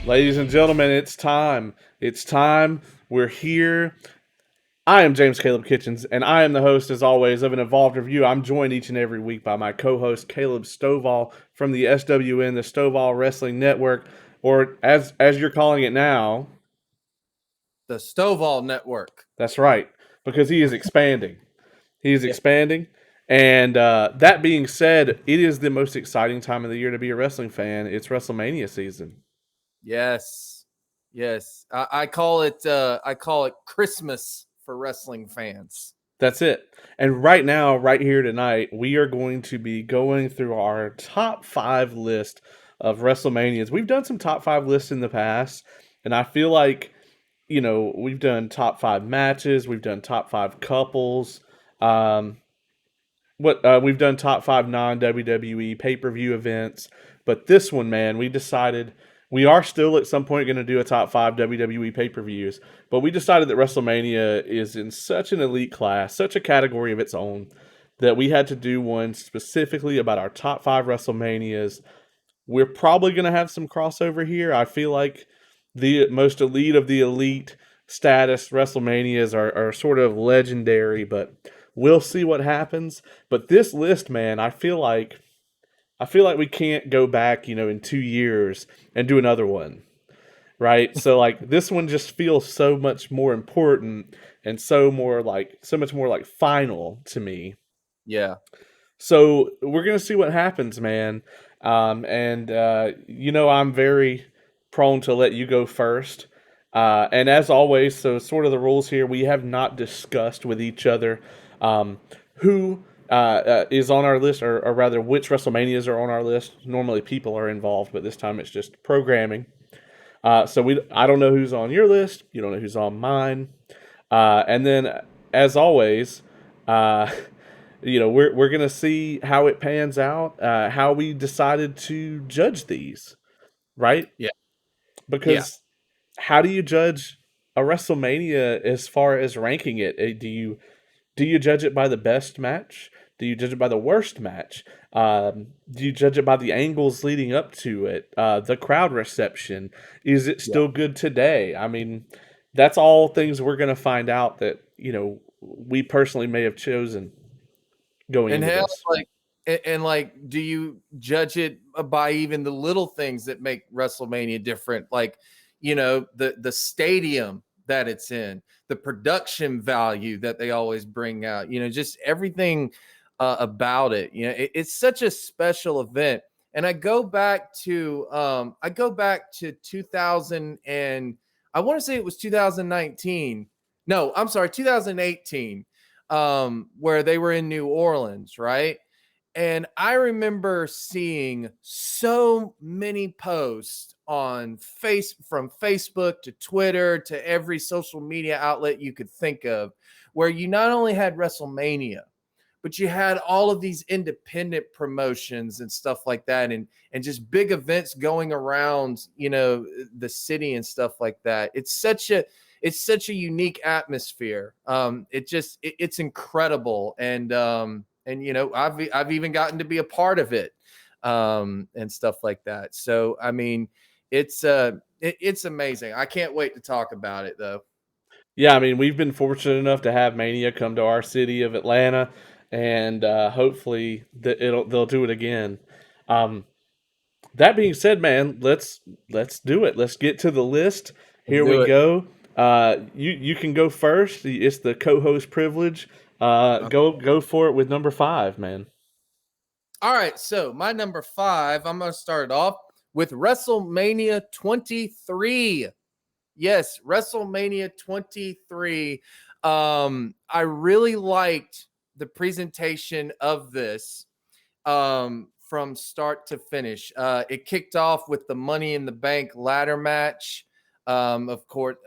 Ladies and gentlemen, it's time. It's time. We're here. I am James Caleb Kitchens, and I am the host, as always, of an Evolved Review. I'm joined each and every week by my co-host Caleb Stovall from the SWN, the Stovall Wrestling Network, or as you're calling it now. The Stovall Network. That's right, because he is expanding. He is Yeah. expanding. And that being said, it is the most exciting time of the year to be a wrestling fan. It's WrestleMania season. Yes. Yes. I call it Christmas for wrestling fans. That's it. And right now, right here tonight, we are going to be going through our top five list of WrestleManias. We've done some top five lists in the past, and I feel like, we've done top five matches, we've done top five couples, we've done top five non WWE pay per view events. But this one, man, we decided we are still at some point going to do a top five WWE pay per views. But we decided that WrestleMania is in such an elite class, such a category of its own, that we had to do one specifically about our top five WrestleManias. We're probably going to have some crossover here. I feel like the most elite of the elite status WrestleManias are sort of legendary, but we'll see what happens. But this list, man, I feel like we can't go back, in 2 years and do another one, right? So like this one just feels so much more important and so much more like final to me. Yeah. So we're gonna see what happens, man. And I'm very prone to let you go first. And as always, so sort of the rules here, we have not discussed with each other who is on our list, or rather, which WrestleManias are on our list. Normally, people are involved, but this time it's just programming. So I don't know who's on your list. You don't know who's on mine. And then, as always, uh, we're gonna see how it pans out, how we decided to judge these, right? Yeah. Yeah. Because how do you judge a WrestleMania as far as ranking it? Do you judge it by the best match? Do you judge it by the worst match? Do you judge it by the angles leading up to it? The crowd reception? Is it Yeah. still good today? I mean, that's all things we're going to find out that, we personally may have chosen going And into how this. like do you judge it by even the little things that make WrestleMania different? Like, the stadium that it's in, the production value that they always bring out, just everything about it. It's such a special event. And I go back to 2000, and I want to say it was 2019. No, I'm sorry, 2018, where they were in New Orleans, right? And I remember seeing so many posts from Facebook to Twitter to every social media outlet you could think of, where you not only had WrestleMania, but you had all of these independent promotions and stuff like that, and just big events going around, the city and stuff like that. It's such a unique atmosphere. It's incredible. And I've even gotten to be a part of it, and stuff like that. So I mean, it's amazing. I can't wait to talk about it, though. Yeah, I mean, we've been fortunate enough to have Mania come to our city of Atlanta, and hopefully they'll do it again. Um, That being said, man, let's do it. Let's get to the list. Let's Here we do it. go. You can go first. It's the co-host privilege. Go for it with number five, man. All right, so my number five, I'm going to start off with WrestleMania 23. Yes, WrestleMania 23. I really liked the presentation of this, from start to finish. It kicked off with the Money in the Bank ladder match. Of course,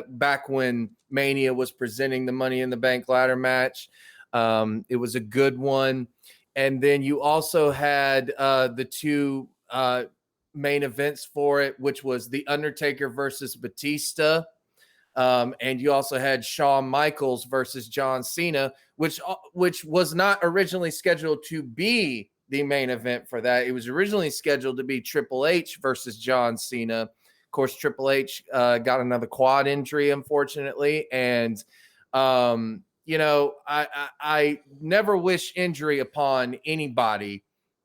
back when Mania was presenting the Money in the Bank ladder match, it was a good one. And then you also had the two main events for it, which was The Undertaker versus Batista. And you also had Shawn Michaels versus John Cena, which was not originally scheduled to be the main event for that. It was originally scheduled to be Triple H versus John Cena, course, Triple H got another quad injury, unfortunately, and I never wish injury upon anybody,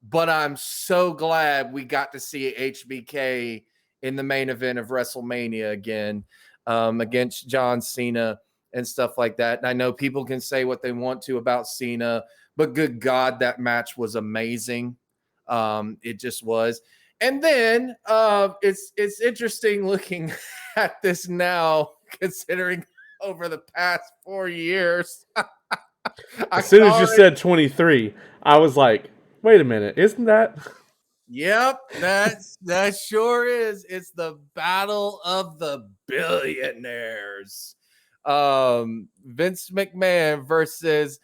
but I'm so glad we got to see HBK in the main event of WrestleMania again, against John Cena and stuff like that. And I know people can say what they want to about Cena, but good God, that match was amazing. It just was. And then it's interesting looking at this now, considering over the past 4 years. As soon as you said 23, I was like, wait a minute, isn't that? Yep, that sure is. It's the battle of the billionaires. Vince McMahon versus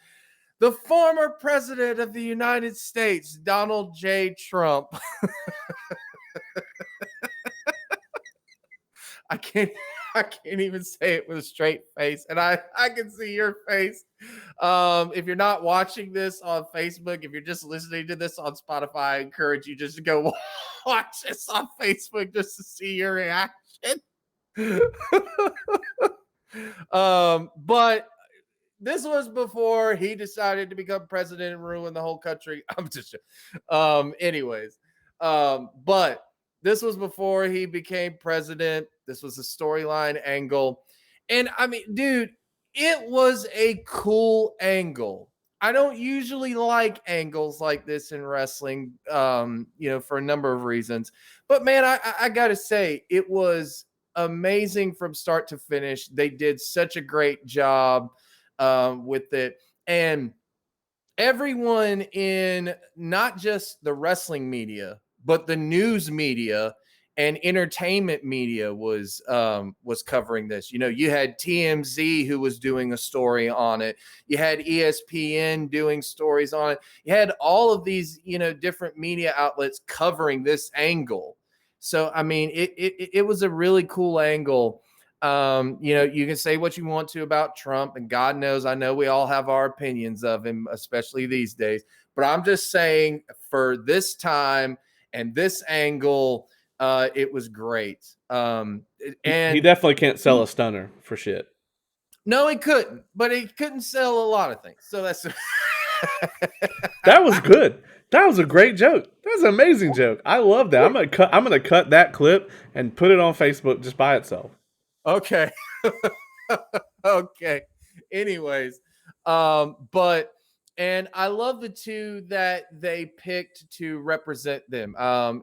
the former president of the United States, Donald J. Trump. I can't even say it with a straight face. And I can see your face. If you're not watching this on Facebook, if you're just listening to this on Spotify, I encourage you just to go watch this on Facebook just to see your reaction. But this was before he decided to become president and ruin the whole country. I'm just anyways. But this was before he became president. This was a storyline angle. And I mean, dude, it was a cool angle. I don't usually like angles like this in wrestling, for a number of reasons. But man, I gotta say, it was amazing from start to finish. They did such a great job with it. And everyone in not just the wrestling media, but the news media and entertainment media was covering this. You had TMZ who was doing a story on it. You had ESPN doing stories on it. You had all of these, different media outlets covering this angle. So, I mean, it was a really cool angle. You can say what you want to about Trump, and God knows, I know we all have our opinions of him, especially these days. But I'm just saying, for this time and this angle, it was great. And he definitely can't sell a stunner for shit. No, he couldn't, but he couldn't sell a lot of things. So that's that was good. That was a great joke. That was an amazing joke. I love that. I'm gonna cut that clip and put it on Facebook just by itself. Okay. Okay. Anyways, and I love the two that they picked to represent them.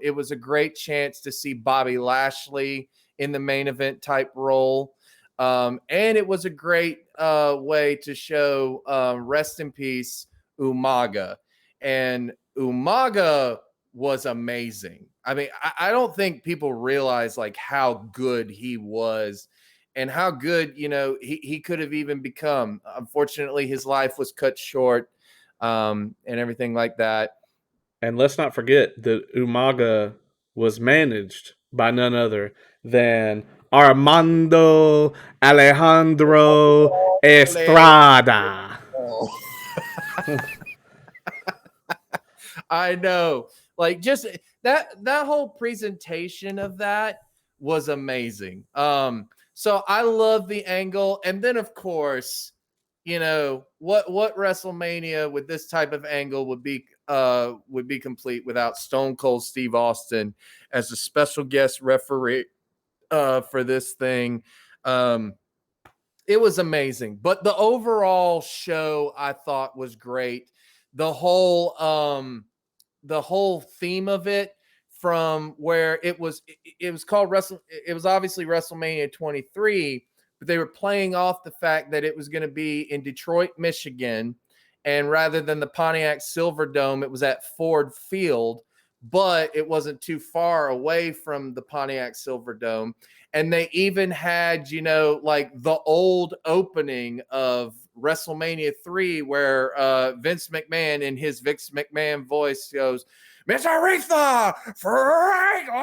It was a great chance to see Bobby Lashley in the main event type role. And it was a great way to show rest in peace Umaga. And Umaga was amazing. I mean, I don't think people realize like how good he was and how good, he could have even become. Unfortunately, his life was cut short and everything like that. And let's not forget that Umaga was managed by none other than Armando Alejandro Estrada. I know. Like, just that whole presentation of that was amazing. So I love the angle. And then of course, what WrestleMania with this type of angle would be complete without Stone Cold Steve Austin as a special guest referee for this thing. It was amazing. But the overall show I thought was great. The whole theme of it, from where it was called it was obviously WrestleMania 23, but they were playing off the fact that it was going to be in Detroit, Michigan, and rather than the Pontiac Silverdome, it was at Ford Field, but it wasn't too far away from the Pontiac Silverdome. And they even had, like the old opening of WrestleMania 3 where Vince McMahon in his Vince McMahon voice goes, Miss Aretha Franklin,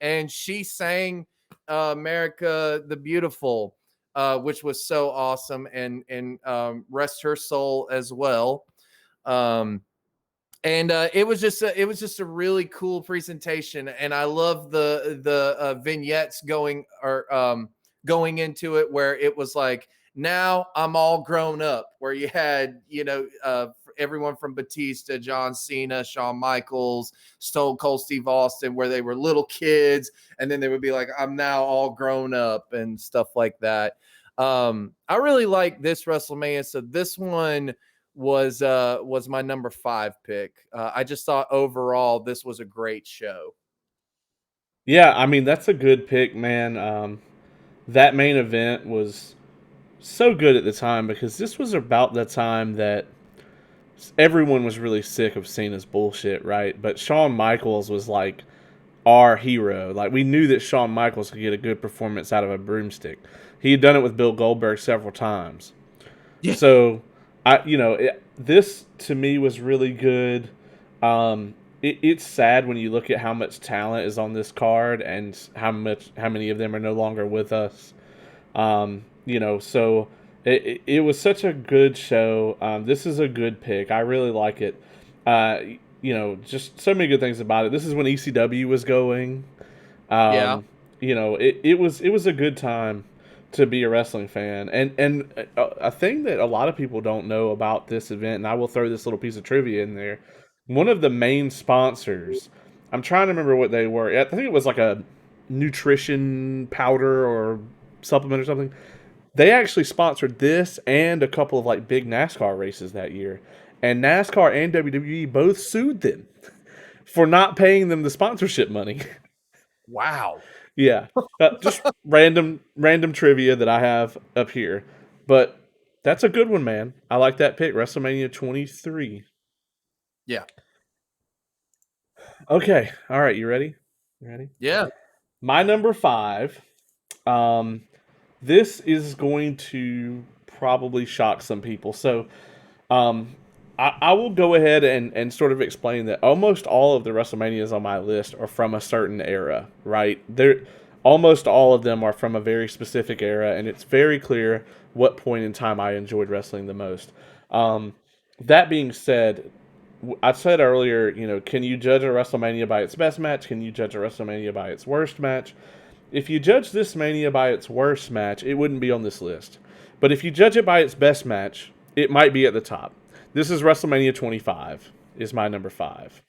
and she sang America the Beautiful, which was so awesome, and rest her soul as well. And it was just a really cool presentation, and I love the vignettes going into it, where it was like, now I'm all grown up, where you had, everyone from Batista, John Cena, Shawn Michaels, Stone Cold Steve Austin, where they were little kids, and then they would be like, I'm now all grown up and stuff like that. I really like this WrestleMania. So this one was my number 5 pick. I just thought overall this was a great show. Yeah, I mean that's a good pick, man. That main event was so good at the time because this was about the time that everyone was really sick of Cena's bullshit, right? But Shawn Michaels was like our hero. Like we knew that Shawn Michaels could get a good performance out of a broomstick. He had done it with Bill Goldberg several times. Yeah. So this to me was really good. It's sad when you look at how much talent is on this card and how many of them are no longer with us. So it was such a good show. This is a good pick. I really like it. Uh, just so many good things about it. This is when ECW was going. Yeah. Um, it was a good time to be a wrestling fan. And a thing that a lot of people don't know about this event, and I will throw this little piece of trivia in there. One of the main sponsors, I'm trying to remember what they were. I think it was like a nutrition powder or supplement or something. They actually sponsored this and a couple of like big NASCAR races that year. And NASCAR and WWE both sued them for not paying them the sponsorship money. Wow. Yeah, just random trivia that I have up here, but that's a good one, man. I like that pick, WrestleMania 23. Yeah. Okay, all right, you ready? You ready? Yeah. My number 5. Um, this is going to probably shock some people. So, um, I will go ahead and sort of explain that almost all of the WrestleManias on my list are from a certain era, right? Almost all of them are from a very specific era, and it's very clear what point in time I enjoyed wrestling the most. Um, that being said, I said earlier, can you judge a WrestleMania by its best match? Can you judge a WrestleMania by its worst match? If you judge this Mania by its worst match, it wouldn't be on this list. But if you judge it by its best match, it might be at the top. This is WrestleMania 25, is my number 5.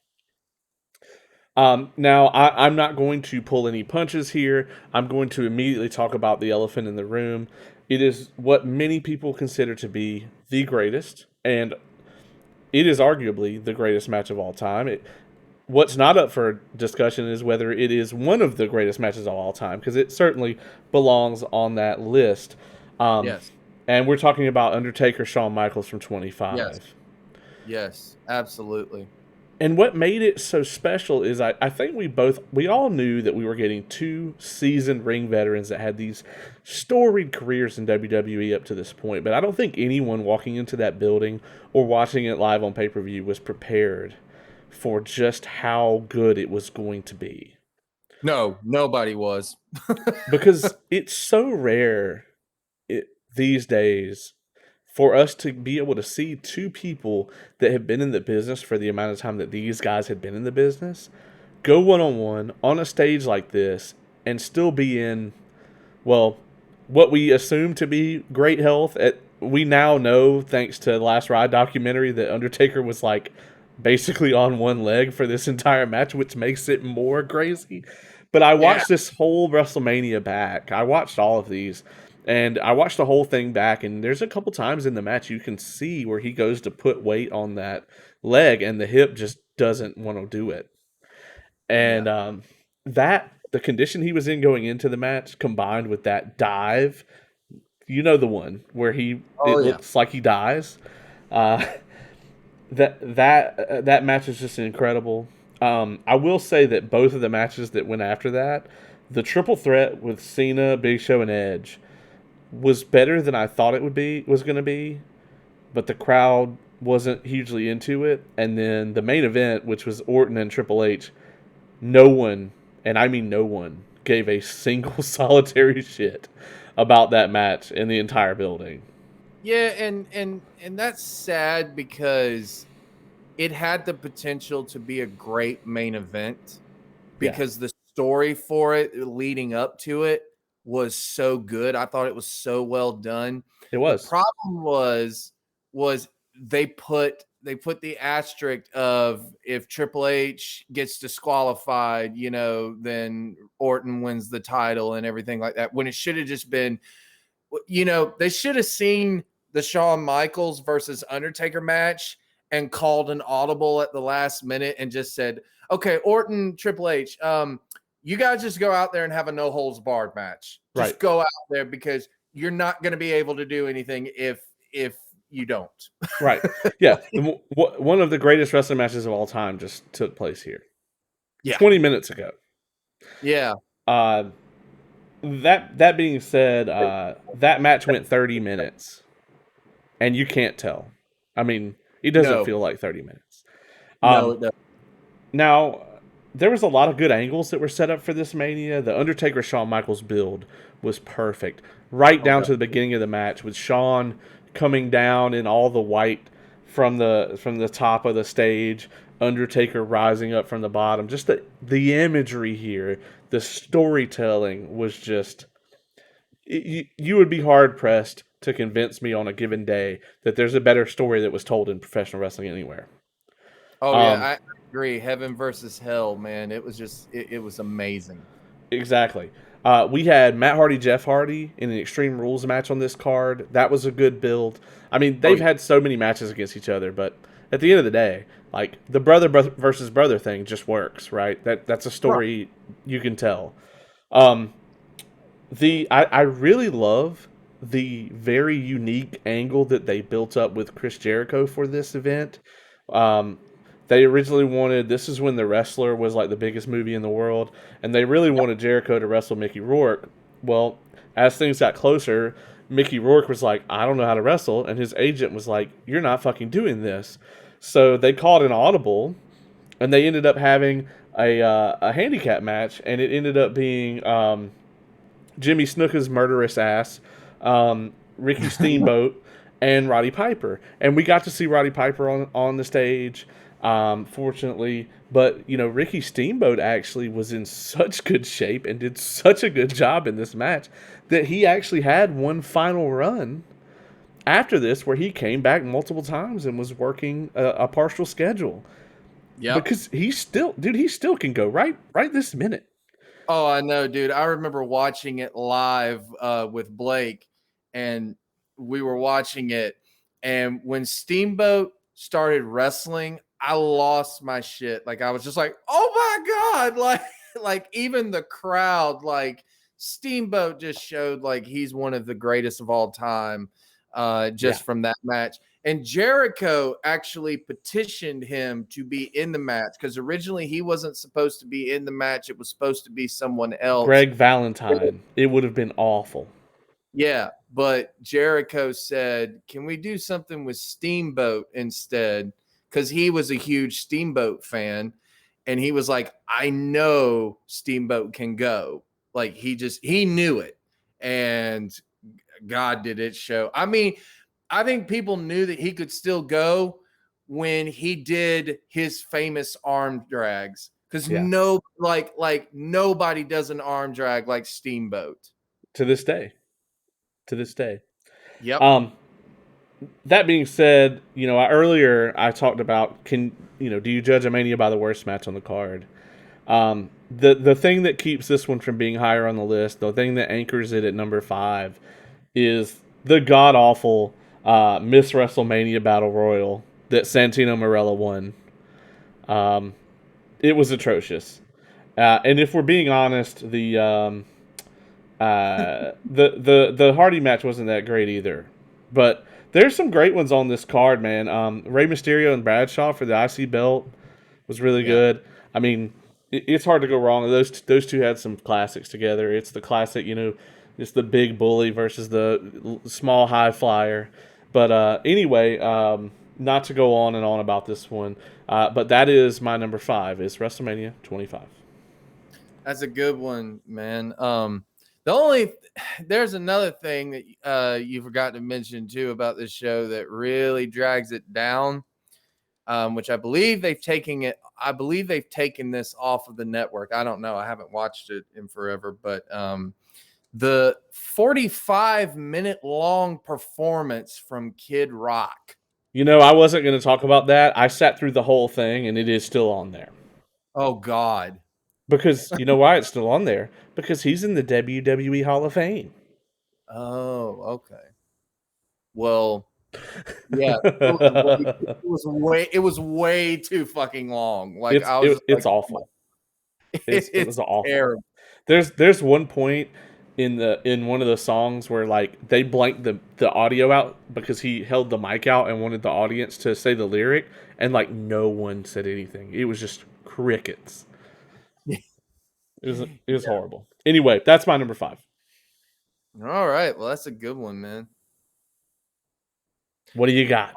Now, I'm not going to pull any punches here. I'm going to immediately talk about the elephant in the room. It is what many people consider to be the greatest, and it is arguably the greatest match of all time. What's not up for discussion is whether it is one of the greatest matches of all time, because it certainly belongs on that list. Um, Yes. and we're talking about Undertaker Shawn Michaels from Yes. 25. Yes. Absolutely. And what made it so special is I think we all knew that we were getting two seasoned ring veterans that had these storied careers in WWE up to this point. But I don't think anyone walking into that building or watching it live on pay-per-view was prepared for just how good it was going to be. No, nobody was. Because it's so rare these days for us to be able to see two people that have been in the business for the amount of time that these guys had been in the business go one-on-one on a stage like this and still be in, well, what we assume to be great health. We now know, thanks to the Last Ride documentary, that Undertaker was like basically on one leg for this entire match, which makes it more crazy. But I Yeah. watched this whole WrestleMania back. I watched all of these, and I watched the whole thing back, and there's a couple times in the match you can see where he goes to put weight on that leg, and the hip just doesn't want to do it. And Yeah. that the condition he was in going into the match, combined with that dive, the one where Oh it yeah. looks like he dies. Uh, that match is just incredible. I will say that both of the matches that went after that, the triple threat with Cena, Big Show, and Edge, was better than I thought it was going to be, but the crowd wasn't hugely into it. And then the main event, which was Orton and Triple H, no one, and I mean no one, gave a single solitary shit about that match in the entire building. Yeah, and that's sad because it had the potential to be a great main event Yeah, because the story for it leading up to it was so good. I thought it was so well done. it The was. problem was they put the asterisk of if Triple H gets disqualified, then Orton wins the title and everything like that. When it should have just been, they should have seen the Shawn Michaels versus Undertaker match and called an audible at the last minute and just said, "Okay, Orton, Triple H, you guys just go out there and have a no holds barred match. Right, Just go out there because you're not going to be able to do anything if you don't." right. Yeah, one of the greatest wrestling matches of all time just took place here Yeah. 20 minutes ago. Yeah. Uh, that being said, that match went 30 minutes, and you can't tell. I mean, it doesn't No. feel like 30 minutes. No, Um, it doesn't. Now, there was a lot of good angles that were set up for this Mania. The Undertaker Shawn Michaels build was perfect, right Oh down god. to the beginning of the match with Shawn coming down in all the white from the top of the stage, Undertaker rising up from the bottom. Just the imagery here, the storytelling was just you would be hard pressed to convince me on a given day that there's a better story that was told in professional wrestling anywhere. Oh yeah, Um, I agree. Heaven versus hell, man. It was just it was amazing. Exactly. We had Matt Hardy, Jeff Hardy in an Extreme Rules match on this card. That was a good build. I mean, Oh they've yeah. had so many matches against each other, but at the end of the day, like the brother versus brother thing just works, right? That's a Right. story you can tell. Um, I really love the very unique angle that they built up with Chris Jericho for this event. Um, they originally wanted this is when The Wrestler was like the biggest movie in the world, and they really wanted Jericho to wrestle Mickey Rourke. Well, as things got closer, Mickey Rourke was like, I don't know how to wrestle, and his agent was like, you're not fucking doing this. So they called an audible, and they ended up having a handicap match, and it ended up being Jimmy Snuka's murderous ass, Ricky Steamboat, and Roddy Piper. And we got to see Roddy Piper on the stage, fortunately. But, Ricky Steamboat actually was in such good shape and did such a good job in this match that he actually had one final run after this where he came back multiple times and was working a partial schedule. Yep. Because he still can go right this minute. Oh, I know, dude. I remember watching it live with Blake, and we were watching it. And when Steamboat started wrestling, I lost my shit. Like I was just like, "Oh my god!" Like even the crowd, like Steamboat just showed like he's one of the greatest of all time, Yeah. just from that match. And Jericho actually petitioned him to be in the match because originally he wasn't supposed to be in the match. It was supposed to be someone else. Greg Valentine. It would have been awful. Yeah, but Jericho said, "Can we do something with Steamboat instead?" Because he was a huge Steamboat fan. And he was like, "I know Steamboat can go." Like he knew it. And God, did it show. I mean, I think people knew that he could still go when he did his famous arm drags because Yeah. nobody does an arm drag like Steamboat. To this day. To this day. Yep. Um, that being said, earlier I talked about do you judge a Mania by the worst match on the card? The thing that keeps this one from being higher on the list, the thing that anchors it at number 5, is the god awful Miss WrestleMania Battle Royal that Santino Marella won. It was atrocious, and if we're being honest, the Hardy match wasn't that great either. But there's some great ones on this card, man. Rey Mysterio and Bradshaw for the IC belt was really Yeah. good. I mean, it's hard to go wrong. Those two had some classics together. It's the classic, it's the big bully versus the small high flyer. But anyway, not to go on and on about this one, but that is my number 5. Is WrestleMania 25. That's a good one, man. The only there's another thing that you forgot to mention too about this show that really drags it down. which I believe they've taken it. I believe they've taken this off of the network. I don't know. I haven't watched it in forever, but the 45-minute long performance from Kid Rock. You know, I wasn't going to talk about that. I sat through the whole thing, and it is still on there. Oh God. Because you know why it's still on there? Because he's in the WWE Hall of Fame. Oh, okay. Well, yeah, it was way too fucking long. Like I was just like, it's oh my, awful. It it's was awful. terrible. There's one point in one of the songs where like they blanked the audio out because he held the mic out and wanted the audience to say the lyric, and like no one said anything. It was just crickets. It was horrible. Anyway, that's my number 5. All right, well, that's a good one, man. What do you got?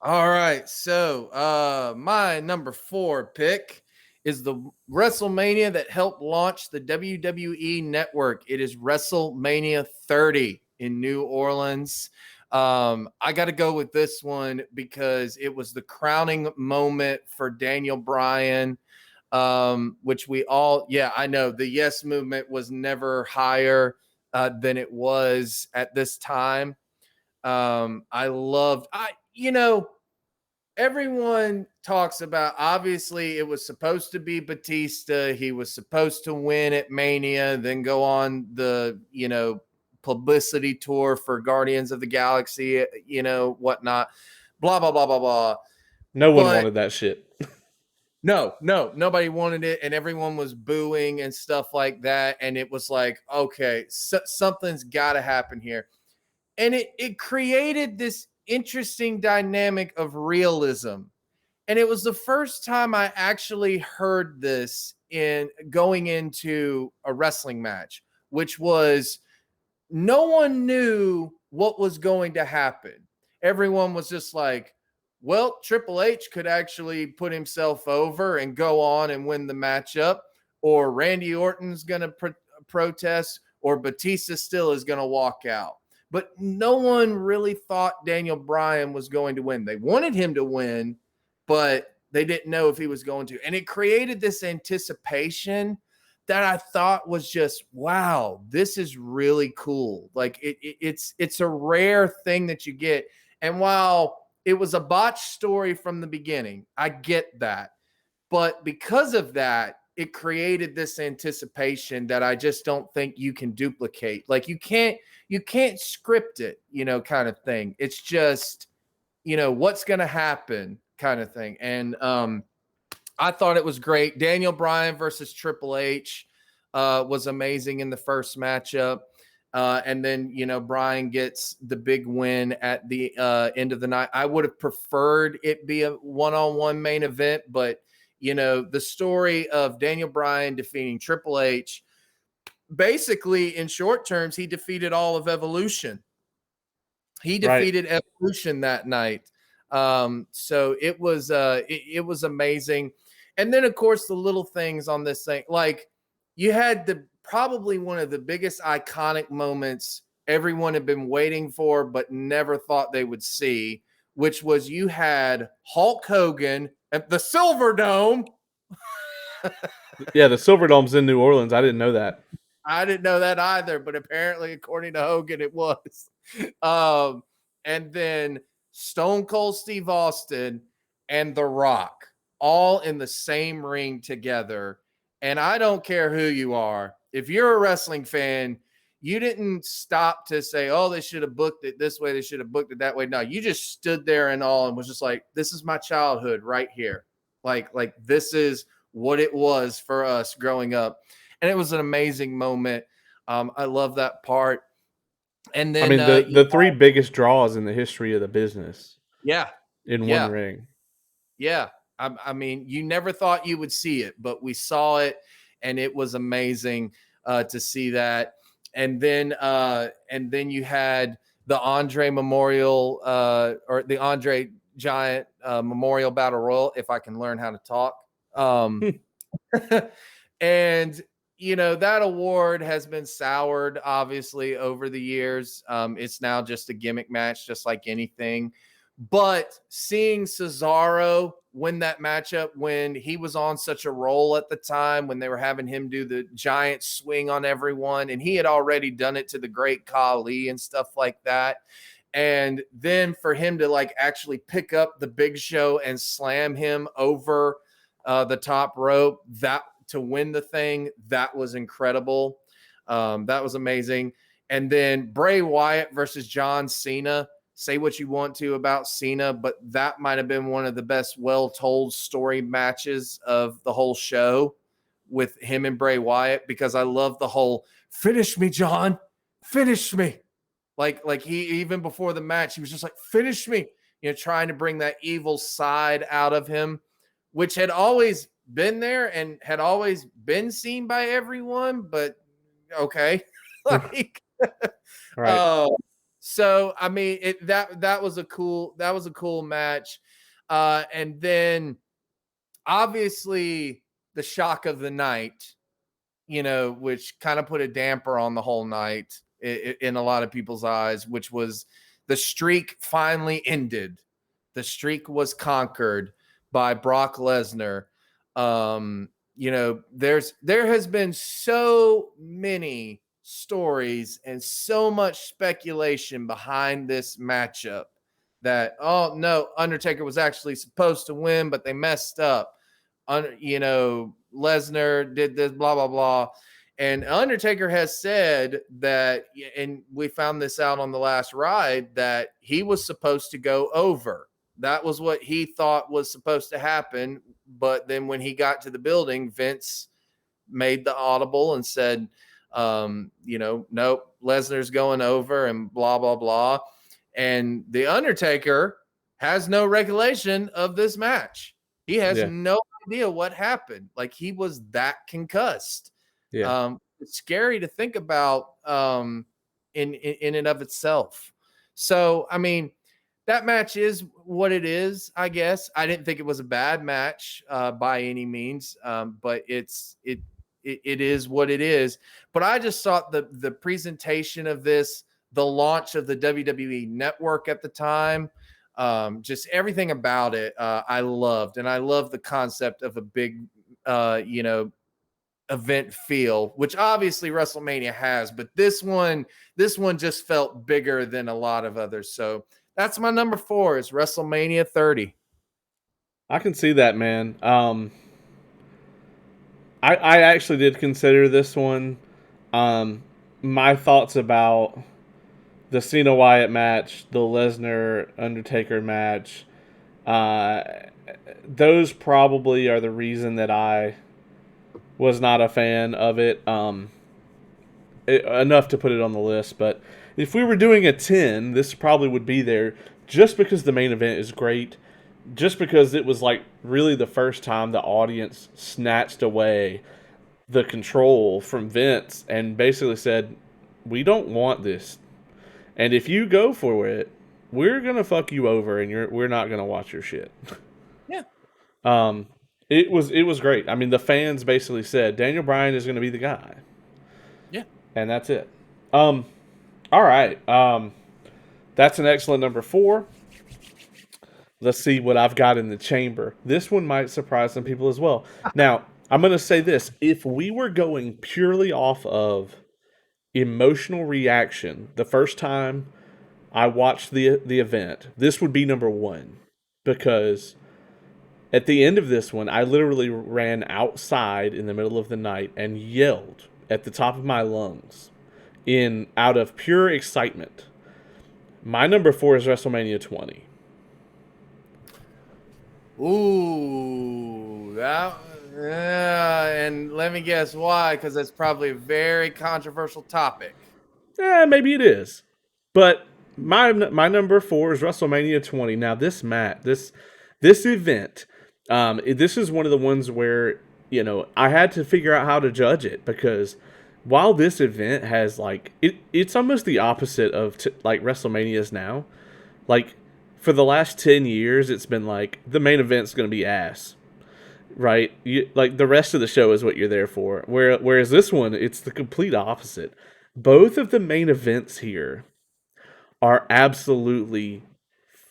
All right, so my number 4 pick is the WrestleMania that helped launch the WWE network. It is WrestleMania 30 in New Orleans. I got to go with this one because it was the crowning moment for Daniel Bryan, which we all, yeah, I know the Yes movement was never higher than it was at this time. Everyone talks about, obviously it was supposed to be Batista. He was supposed to win at Mania, then go on the, publicity tour for Guardians of the Galaxy, whatnot, blah, blah, blah, blah, blah. No one But wanted that shit. no, nobody wanted it, and everyone was booing and stuff like that. And it was like, okay, something's got to happen here. And it created this interesting dynamic of realism. And it was the first time I actually heard this in going into a wrestling match, which was no one knew what was going to happen. Everyone was just like, well, Triple H could actually put himself over and go on and win the matchup, or Randy Orton's going to protest, or Batista still is going to walk out. But no one really thought Daniel Bryan was going to win. They wanted him to win, but they didn't know if he was going to. And it created this anticipation that I thought was just, wow, this is really cool. Like it's a rare thing that you get. And while it was a botched story from the beginning, I get that. But because of that, it created this anticipation that I just don't think you can duplicate. Like you can't script it, kind of thing. It's just, what's going to happen kind of thing. And I thought it was great. Daniel Bryan versus Triple H was amazing in the first matchup. And then, Bryan gets the big win at the end of the night. I would have preferred it be a one-on-one main event, but, the story of Daniel Bryan defeating Triple H, basically in short terms, he defeated all of Evolution. He defeated Right. Evolution that night. So it was it was amazing. And then of course the little things on this thing, like you had probably one of the biggest iconic moments everyone had been waiting for but never thought they would see, which was you had Hulk Hogan at the Silver Dome. Yeah, the Silverdome's in New Orleans. I didn't know that. I didn't know that either, but apparently, according to Hogan, it was. And then Stone Cold Steve Austin and The Rock all in the same ring together. And I don't care who you are. If you're a wrestling fan, you didn't stop to say, oh, they should have booked it this way. They should have booked it that way. No, you just stood there and all and was just like, this is my childhood right here. Like this is what it was for us growing up. And it was an amazing moment. I love that part. And I then, mean, the 3 biggest draws in the history of the business yeah, in one yeah, ring. yeah. I mean, you never thought you would see it, but we saw it, and it was amazing to see that. And then you had the Andre Memorial or the Andre Giant Memorial Battle Royal, if I can learn how to talk. And that award has been soured obviously over the years. It's now just a gimmick match, just like anything. But seeing Cesaro win that matchup when he was on such a roll at the time, when they were having him do the giant swing on everyone, and he had already done it to the great Khali and stuff like that. And then for him to like actually pick up the Big Show and slam him over the top rope, that to win the thing, that was incredible. That was amazing. And then Bray Wyatt versus John Cena. Say what you want to about Cena, but that might have been one of the best well-told story matches of the whole show with him and Bray Wyatt, because I love the whole finish me, John, finish me. Like he, even before the match, he was just like, finish me, trying to bring that evil side out of him, which had always been there and had always been seen by everyone, but okay. like Right. so I mean, that was a cool match. And then obviously the shock of the night, which kind of put a damper on the whole night in a lot of people's eyes, which was the streak finally ended. The streak was conquered by Brock Lesnar. There has been so many stories and so much speculation behind this matchup that, oh no, Undertaker was actually supposed to win, but they messed up. Lesnar did this, blah, blah, blah. And Undertaker has said that, and we found this out on the last ride, that he was supposed to go over. That was what he thought was supposed to happen. But then when he got to the building, Vince made the audible and said, nope, Lesnar's going over and blah, blah, blah. And the Undertaker has no recollection of this match. He has no idea what happened. Like, he was that concussed. Yeah. It's scary to think about in and of itself. So, I mean, that match is what it is, I guess. I didn't think it was a bad match by any means, but it is what it is. But I just thought the presentation of this, the launch of the WWE Network at the time, just everything about it, I loved. And I love the concept of a big, event feel, which obviously WrestleMania has, but this one just felt bigger than a lot of others. So that's my number 4 is WrestleMania 30. I can see that, man. I actually did consider this one. My thoughts about the Cena Wyatt match, the Lesnar Undertaker match, uh, those probably are the reason that I was not a fan of it. Enough to put it on the list, but if we were doing a 10, this probably would be there just because the main event is great. Just because it was like really the first time the audience snatched away the control from Vince and basically said, "We don't want this. And if you go for it, we're gonna fuck you over, and we're not gonna watch your shit." Yeah. It was great. I mean, the fans basically said Daniel Bryan is gonna be the guy. Yeah. And that's it. All right. That's an excellent number 4. Let's see what I've got in the chamber. This one might surprise some people as well. Now, I'm going to say this. If we were going purely off of emotional reaction, the first time I watched the event, this would be number 1. Because at the end of this one, I literally ran outside in the middle of the night and yelled at the top of my lungs out of pure excitement. My number 4 is WrestleMania 20. Ooh, and let me guess why, because it's probably a very controversial topic. Maybe it is, but my number 4 is WrestleMania 20. Now this event, this is one of the ones where I had to figure out how to judge it, because while this event has it's almost the opposite of like WrestleManias now. Like, for the last 10 years, it's been like the main event's going to be ass, right? Like, the rest of the show is what you're there for. Whereas this one, it's the complete opposite. Both of the main events here are absolutely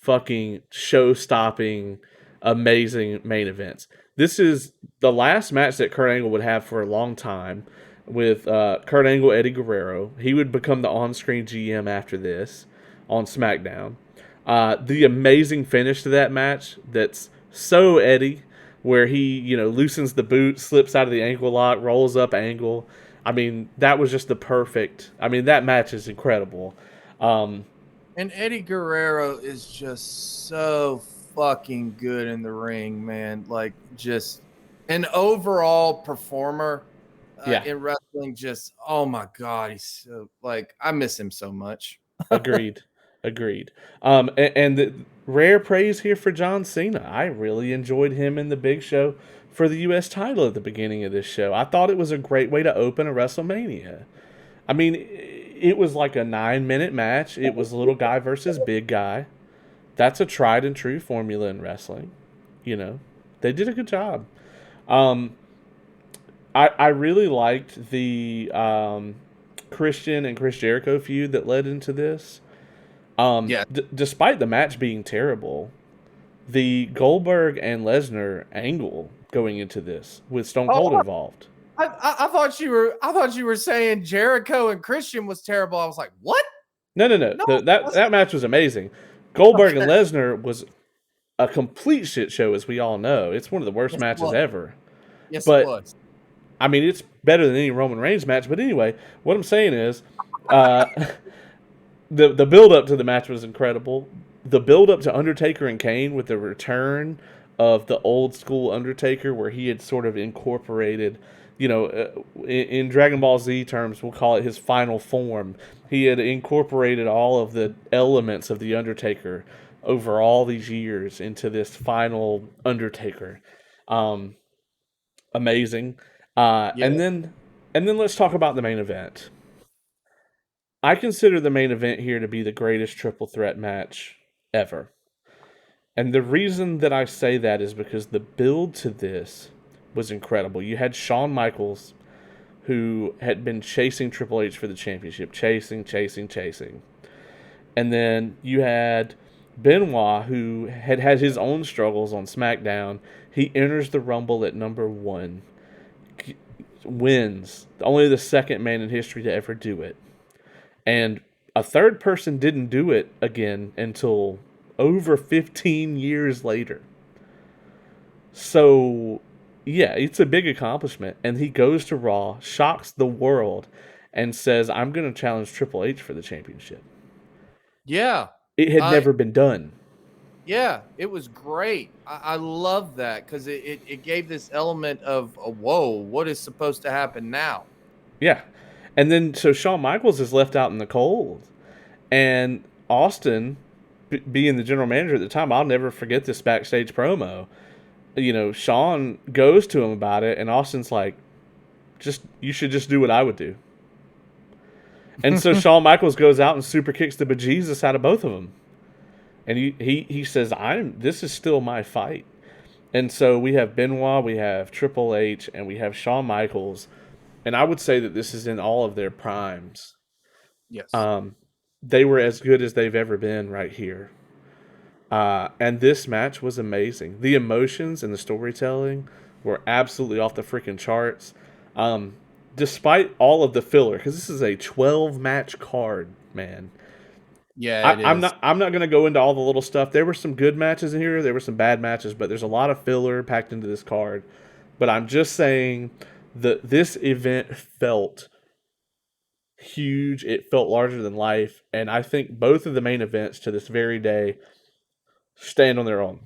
fucking show-stopping, amazing main events. This is the last match that Kurt Angle would have for a long time with Kurt Angle, Eddie Guerrero. He would become the on-screen GM after this on SmackDown. The amazing finish to that match that's so Eddie, where he, loosens the boot, slips out of the ankle lock, rolls up Angle. I mean, that was just the perfect. I mean, that match is incredible. Um, And Eddie Guerrero is just so fucking good in the ring, man. Like, just an overall performer yeah, in wrestling. Just, oh my God. He's so, like, I miss him so much. agreed, agreed. And the rare praise here for John Cena. I really enjoyed him in the Big Show for the U.S. title at the beginning of this show. I thought it was a great way to open a WrestleMania. I mean, it was like a 9-minute match. It was little guy versus big guy. That's a tried and true formula in wrestling. You know, they did a good job. Um, I really liked the Christian and Chris Jericho feud that led into this. Yeah. Despite the match being terrible, the Goldberg and Lesnar angle going into this with Stone Cold Oh, involved. I thought you were saying Jericho and Christian was terrible. I was like, what? No, no, no. No, That match was amazing. Goldberg and okay. Lesnar was a complete shit show, as we all know. It's one of the worst Yes, it matches was. ever. Yes, it But was. I mean, it's better than any Roman Reigns match. But anyway, what I'm saying is, uh, the build up to the match was incredible. The build up to Undertaker and Kane with the return of the old school Undertaker, where he had sort of incorporated, in Dragon Ball Z terms, we'll call it his final form. He had incorporated all of the elements of the Undertaker over all these years into this final Undertaker. Um, Amazing. Yeah. And then let's talk about the main event. I consider the main event here to be the greatest triple threat match ever. And the reason that I say that is because the build to this was incredible. You had Shawn Michaels, who had been chasing Triple H for the championship, chasing, chasing, chasing. And then you had Benoit, who had had his own struggles on SmackDown. He enters the Rumble at number one, wins, only the second man in history to ever do it. And a third person didn't do it again until over 15 years later. So, yeah, it's a big accomplishment. And he goes to Raw, shocks the world, and says, I'm going to challenge Triple H for the championship. Yeah. It had I never been done. Yeah, it was great. I love that because it gave this element of whoa, what is supposed to happen now? Yeah. And then, so Shawn Michaels is left out in the cold. And Austin, being the general manager at the time, I'll never forget this backstage promo. Shawn goes to him about it, and Austin's like, you should just do what I would do. And so Shawn Michaels goes out and super kicks the bejesus out of both of them. And he says, this is still my fight. And so we have Benoit, we have Triple H, and we have Shawn Michaels. And I would say that this is in all of their primes. Yes. They were as good as they've ever been right here. And this match was amazing. The emotions and the storytelling were absolutely off the freaking charts. Despite all of the filler, because this is a 12-match card, man. Yeah, it I'm is. not gonna go into all the little stuff. There were some good matches in here. There were some bad matches, but there's a lot of filler packed into this card. But I'm just saying that this event felt huge. It felt larger than life, and I think both of the main events to this very day stand on their own.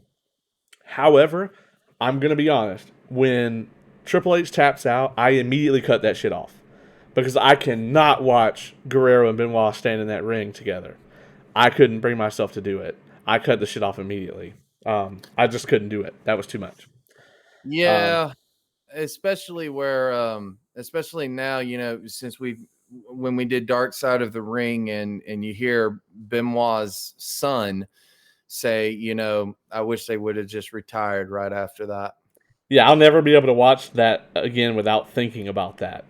However, I'm gonna be honest. When Triple H taps out, I immediately cut that shit off because I cannot watch Guerrero and Benoit stand in that ring together. I couldn't bring myself to do it. I cut the shit off immediately. I just couldn't do it. That was too much. Um, Yeah, especially now, since when we did Dark Side of the Ring and you hear Benoit's son say, I wish they would have just retired right after that. yeah, I'll never be able to watch that again without thinking about that.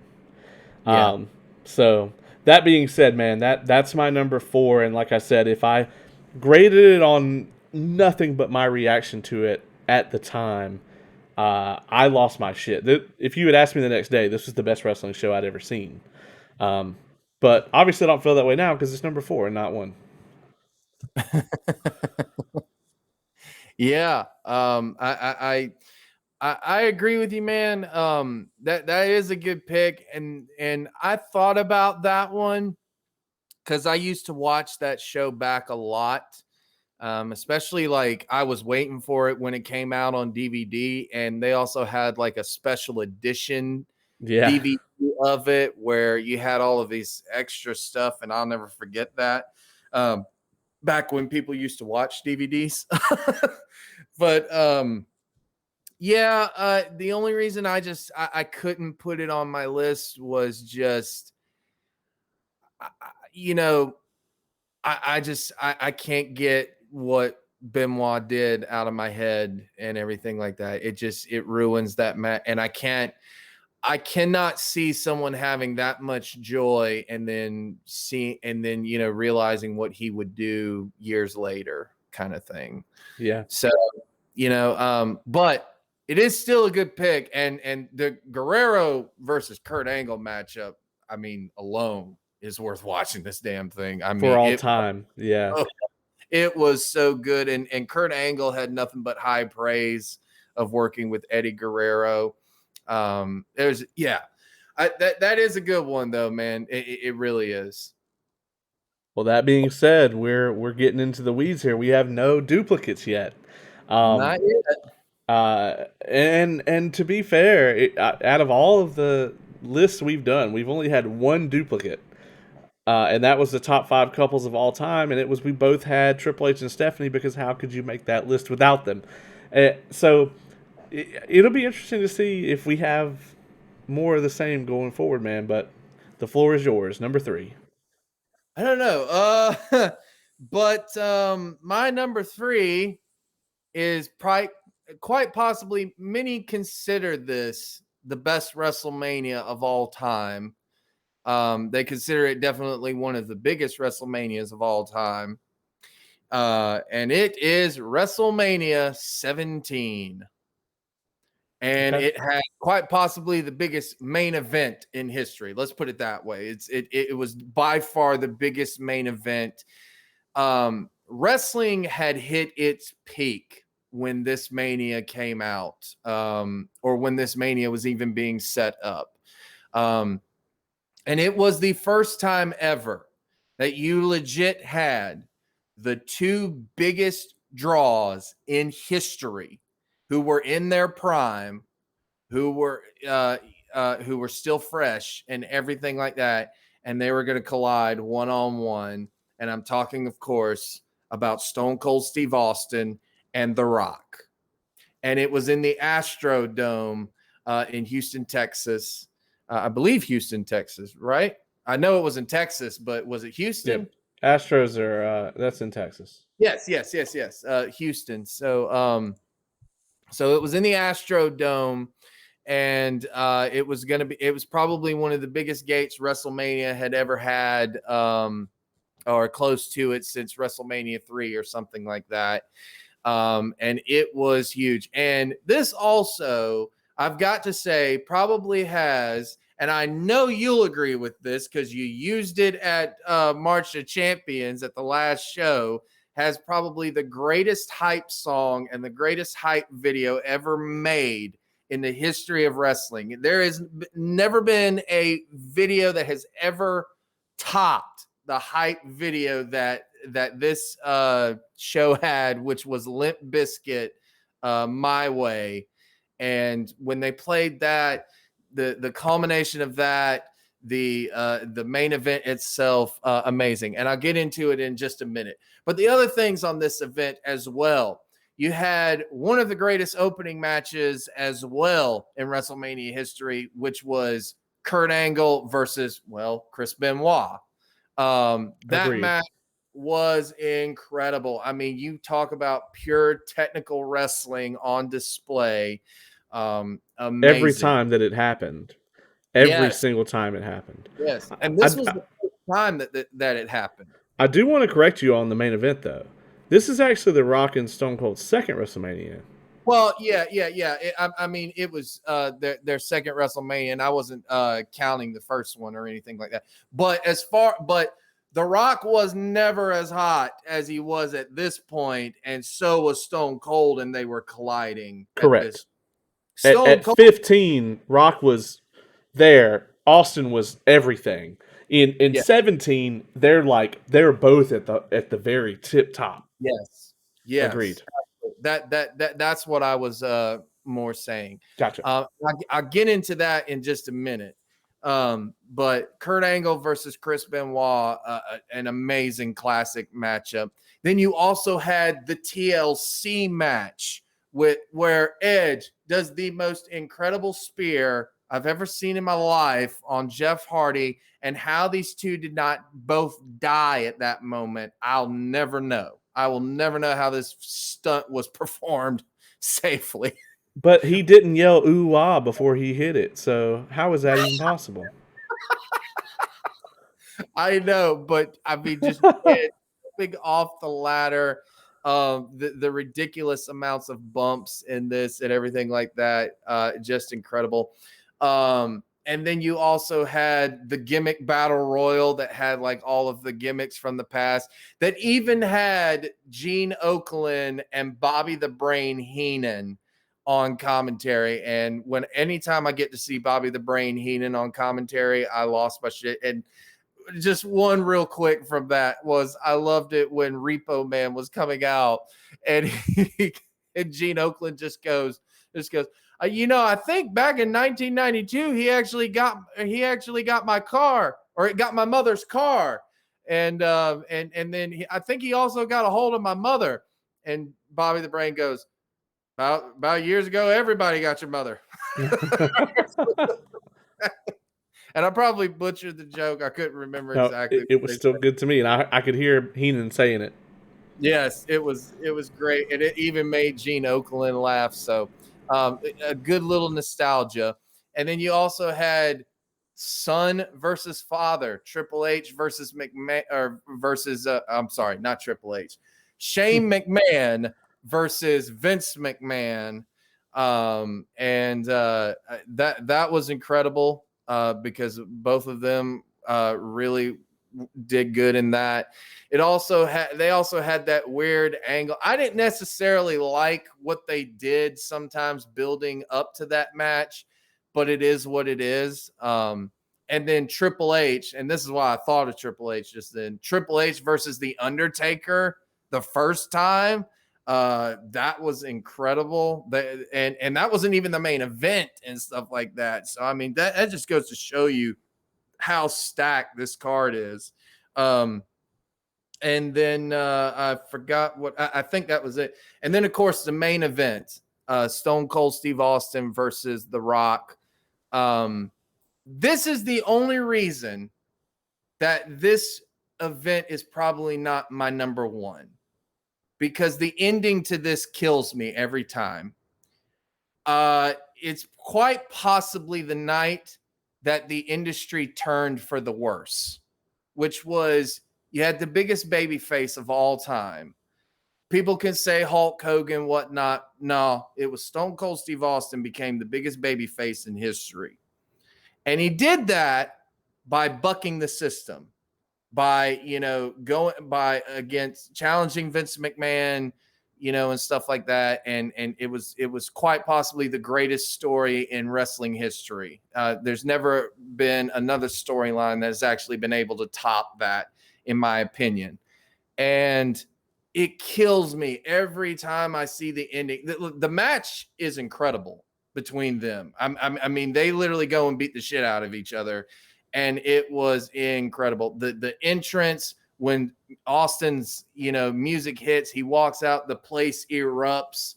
Yeah. So that being said, man, that's my number 4. And like I said, if I graded it on nothing but my reaction to it, at the time, I lost my shit. If you had asked me the next day, this was the best wrestling show I'd ever seen. Um, but obviously, I don't feel that way now because it's number 4 and not 1. Yeah. I agree with you, man. That is a good pick, and I thought about that one because I used to watch that show back a lot. Especially like I was waiting for it when it came out on DVD, and they also had like a special edition Yeah, DVD of it where you had all of these extra stuff, and I'll never forget that. Um, Back when people used to watch DVDs. But yeah, the only reason I couldn't put it on my list was just you know, I can't get what Benoit did out of my head and everything like that. It ruins that match, and I cannot see someone having that much joy and then realizing what he would do years later, kind of thing. yeah. So, but it is still a good pick, and the Guerrero versus Kurt Angle matchup, I mean, alone is worth watching this damn thing. I For mean, all time, yeah. it was so good, and Kurt Angle had nothing but high praise of working with Eddie Guerrero. That is a good one though, man. It really is. Well, that being said, we're getting into the weeds here. We have no duplicates yet. Um, Not yet. and to be fair, out of all of the lists we've done, we've only had one duplicate, and that was the top 5 couples of all time. And it was we both had Triple H and Stephanie because how could you make that list without them? So it'll be interesting to see if we have more of the same going forward, man. But the floor is yours. Number 3. I don't know. But my number 3 is quite possibly many consider this the best WrestleMania of all time. They consider it definitely one of the biggest WrestleManias of all time. And it is WrestleMania 17. And Okay. it had quite possibly the biggest main event in history. Let's put it that way. It was by far the biggest main event. Wrestling had hit its peak when this Mania came out, or when this Mania was even being set up. And it was the first time ever that you legit had the 2 biggest draws in history who were in their prime, who were still fresh and everything like that, and they were going to collide one-on-one. And I'm talking, of course, about Stone Cold Steve Austin and The Rock. And it was in the Astrodome in Houston, Texas. I believe Houston, Texas, right? I know it was in Texas, but was it Houston? Yep. Astros are that's in Texas. Yes. Houston. So it was in the Astrodome, and it was probably one of the biggest gates WrestleMania had ever had, or close to it, since WrestleMania 3 or something like that. And it was huge. And this also, I've got to say, probably has, and I know you'll agree with this because you used it at March of Champions at the last show, has probably the greatest hype song and the greatest hype video ever made in the history of wrestling. There has never been a video that has ever topped the hype video that this show had, which was Limp Bizkit, My Way. And when they played that, the culmination of that, the main event itself, amazing. And I'll get into it in just a minute. But the other things on this event as well, you had one of the greatest opening matches as well in WrestleMania history, which was Kurt Angle versus, well, Chris Benoit. That Agreed. match was incredible. I mean, you talk about pure technical wrestling on display. Amazing. Every time that it happened, every Yes. single time it happened. Yes. And I, this was I, the first time that it happened. I do want to correct you on the main event though. This is actually The Rock and Stone Cold's second WrestleMania. Well, yeah. I mean, it was their second WrestleMania, and I wasn't counting the first one or anything like that. But The Rock was never as hot as he was at this point, and so was Stone Cold, and they were colliding at Correct. this. At Stone Cold, 15, Rock was there. Austin was everything. In yeah, 17, they're both at the very tip top. yes, yes. Agreed. That's what I was more saying. Gotcha. I'll get into that in just a minute. But Kurt Angle versus Chris Benoit, an amazing classic matchup. Then you also had the TLC match where Edge does the most incredible spear I've ever seen in my life on Jeff Hardy, and how these two did not both die at that moment, I'll never know. I will never know how this stunt was performed safely. But he didn't yell ooh ah before he hit it. So how is that even possible? I know, but I mean, just big off the ladder, the ridiculous amounts of bumps in this and everything like that, just incredible. And then you also had the gimmick battle royal that had like all of the gimmicks from the past, that even had Gene Okerlund and Bobby the Brain Heenan on commentary. And anytime I get to see Bobby the Brain Heenan on commentary, I lost my shit. And just one real quick from that was, I loved it when Repo Man was coming out, and and Gene Okerlund just goes, I think back in 1992 he actually got my car, or it got my mother's car, and then I think he also got a hold of my mother. And Bobby the Brain goes, about years ago everybody got your mother. And I probably butchered the joke. I couldn't remember No, exactly it what was they still said. good to me, and I could hear Heenan saying it. Yes, it was great, and it even made Gene Okerlund laugh. So, a good little nostalgia. And then you also had son versus father, Triple H versus McMahon, or versus I'm sorry, not Triple H, Shane McMahon versus Vince McMahon. And that was incredible, because both of them really did good in that. They also had that weird angle. I didn't necessarily like what they did sometimes building up to that match, but it is what it is. And then Triple H, and this is why I thought of Triple H just then. Triple H versus The Undertaker the first time. That was incredible. And that wasn't even the main event and stuff like that. So I mean, that just goes to show you how stacked this card is. And then I forgot what I think that was it. And then of course the main event, Stone Cold Steve Austin versus The Rock. This is the only reason that this event is probably not my number one, because the ending to this kills me every time. It's quite possibly the night that the industry turned for the worse, which was, you had the biggest baby face of all time. People can say Hulk Hogan, whatnot. No, it was Stone Cold Steve Austin became the biggest baby face in history. And he did that by bucking the system, by, going by against challenging Vince McMahon, and stuff like that. And it was quite possibly the greatest story in wrestling history. There's never been another storyline that has actually been able to top that, in my opinion. And it kills me every time I see the ending. The match is incredible between them. I mean, they literally go and beat the shit out of each other, and it was incredible. The entrance, when Austin's music hits, he walks out, the place erupts.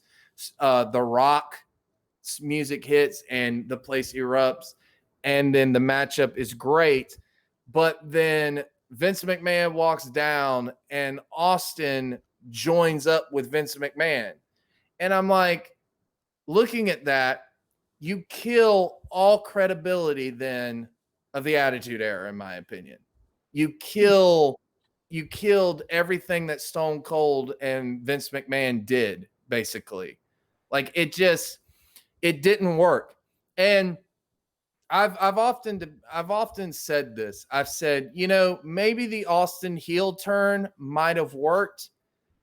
The Rock music hits, and the place erupts, and then the matchup is great. But then Vince McMahon walks down, and Austin joins up with Vince McMahon. And I'm like, looking at that, you kill all credibility then of the Attitude Era, in my opinion. You killed everything that Stone Cold and Vince McMahon did, basically. Like it didn't work. And I've often said this. I've said, you know, maybe the Austin heel turn might have worked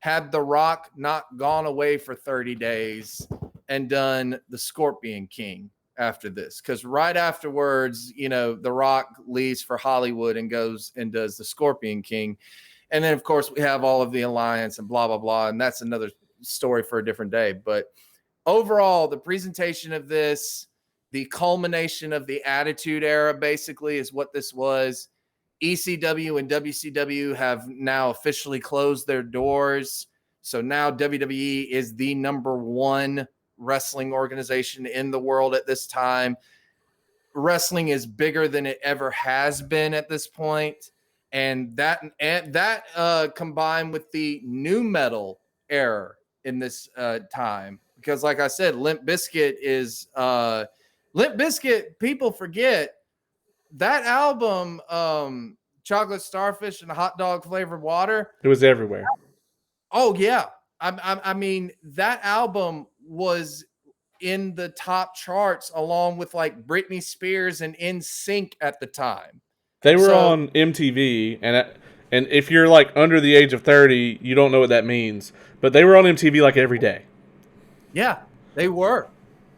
had The Rock not gone away for 30 days and done the Scorpion King after this. Because right afterwards, you know, The Rock leaves for Hollywood and goes and does the Scorpion King. And then, of course, we have all of the alliance and blah, blah, blah. And that's another story for a different day. But overall, the presentation of this, the culmination of the Attitude Era, basically, is what this was. ECW and WCW have now officially closed their doors. So now WWE is the number one wrestling organization in the world at this time. Wrestling is bigger than it ever has been at this point. And that combined with the new metal era in this time. Because like I said, Limp Bizkit is Limp Bizkit, people forget that album, Chocolate Starfish and Hot Dog Flavored Water. It was everywhere. Oh yeah, I mean that album was in the top charts along with like Britney Spears and NSYNC at the time. They were So on MTV, and if you're like under the age of 30, you don't know what that means. But they were on MTV like every day. yeah, they were.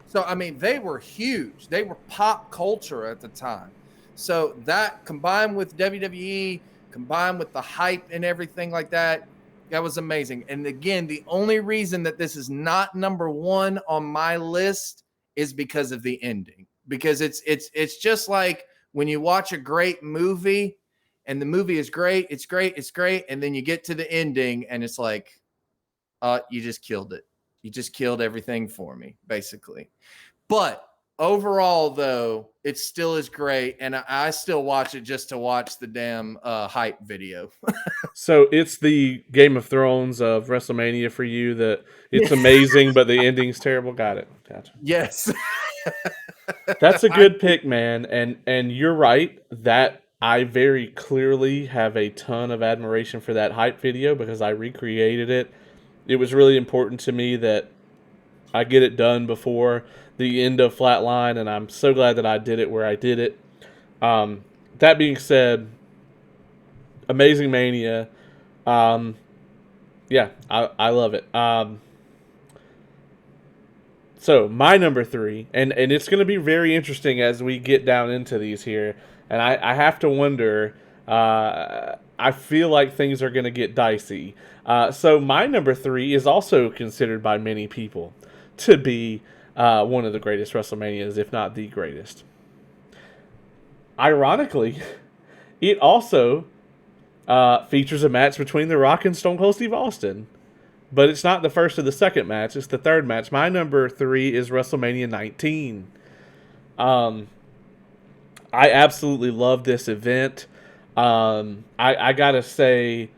So I mean, they were huge. They were pop culture at the time. So that combined with WWE, combined with the hype and everything like that, that was amazing. And again, the only reason that this is not number one on my list is because of the ending. Because it's just like when you watch a great movie and the movie is great, it's great, it's great, and then you get to the ending and it's like, you just killed it. You just killed everything for me, basically. But overall, though, it still is great, and I still watch it just to watch the damn hype video. So it's the Game of Thrones of WrestleMania for you. That it's Yeah. amazing, but the ending's terrible. Got it. Gotcha. Yes. That's a good pick, man. And you're right that I very clearly have a ton of admiration for that hype video because I recreated it. It was really important to me that I get it done before the end of Flatline, and I'm so glad that I did it where I did it. That being said, Amazing Mania. Um, yeah, I love it. So my number three, and it's going to be very interesting as we get down into these here, and I have to wonder. I feel like things are going to get dicey. So my number three is also considered by many people to be one of the greatest WrestleManias, if not the greatest. Ironically, it also features a match between The Rock and Stone Cold Steve Austin. But it's not the first or the second match. It's the third match. My number three is WrestleMania 19. I absolutely love this event. I gotta say,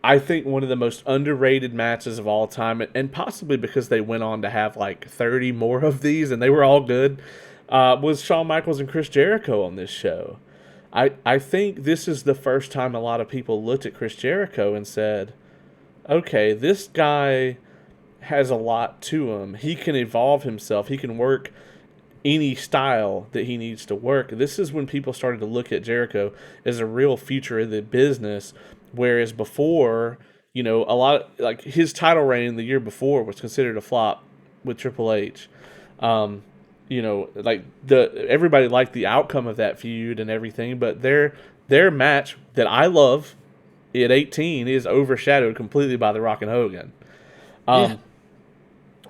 I think one of the most underrated matches of all time, and possibly because they went on to have like 30 more of these, and they were all good, was Shawn Michaels and Chris Jericho on this show. I think this is the first time a lot of people looked at Chris Jericho and said, okay, this guy has a lot to him. He can evolve himself. He can work any style that he needs to work. This is when people started to look at Jericho as a real future of the business, whereas before, you know, a lot of, like his title reign the year before was considered a flop with Triple H. You know, like everybody liked the outcome of that feud and everything, but their match that I love at 18 is overshadowed completely by The Rock and Hogan. Yeah.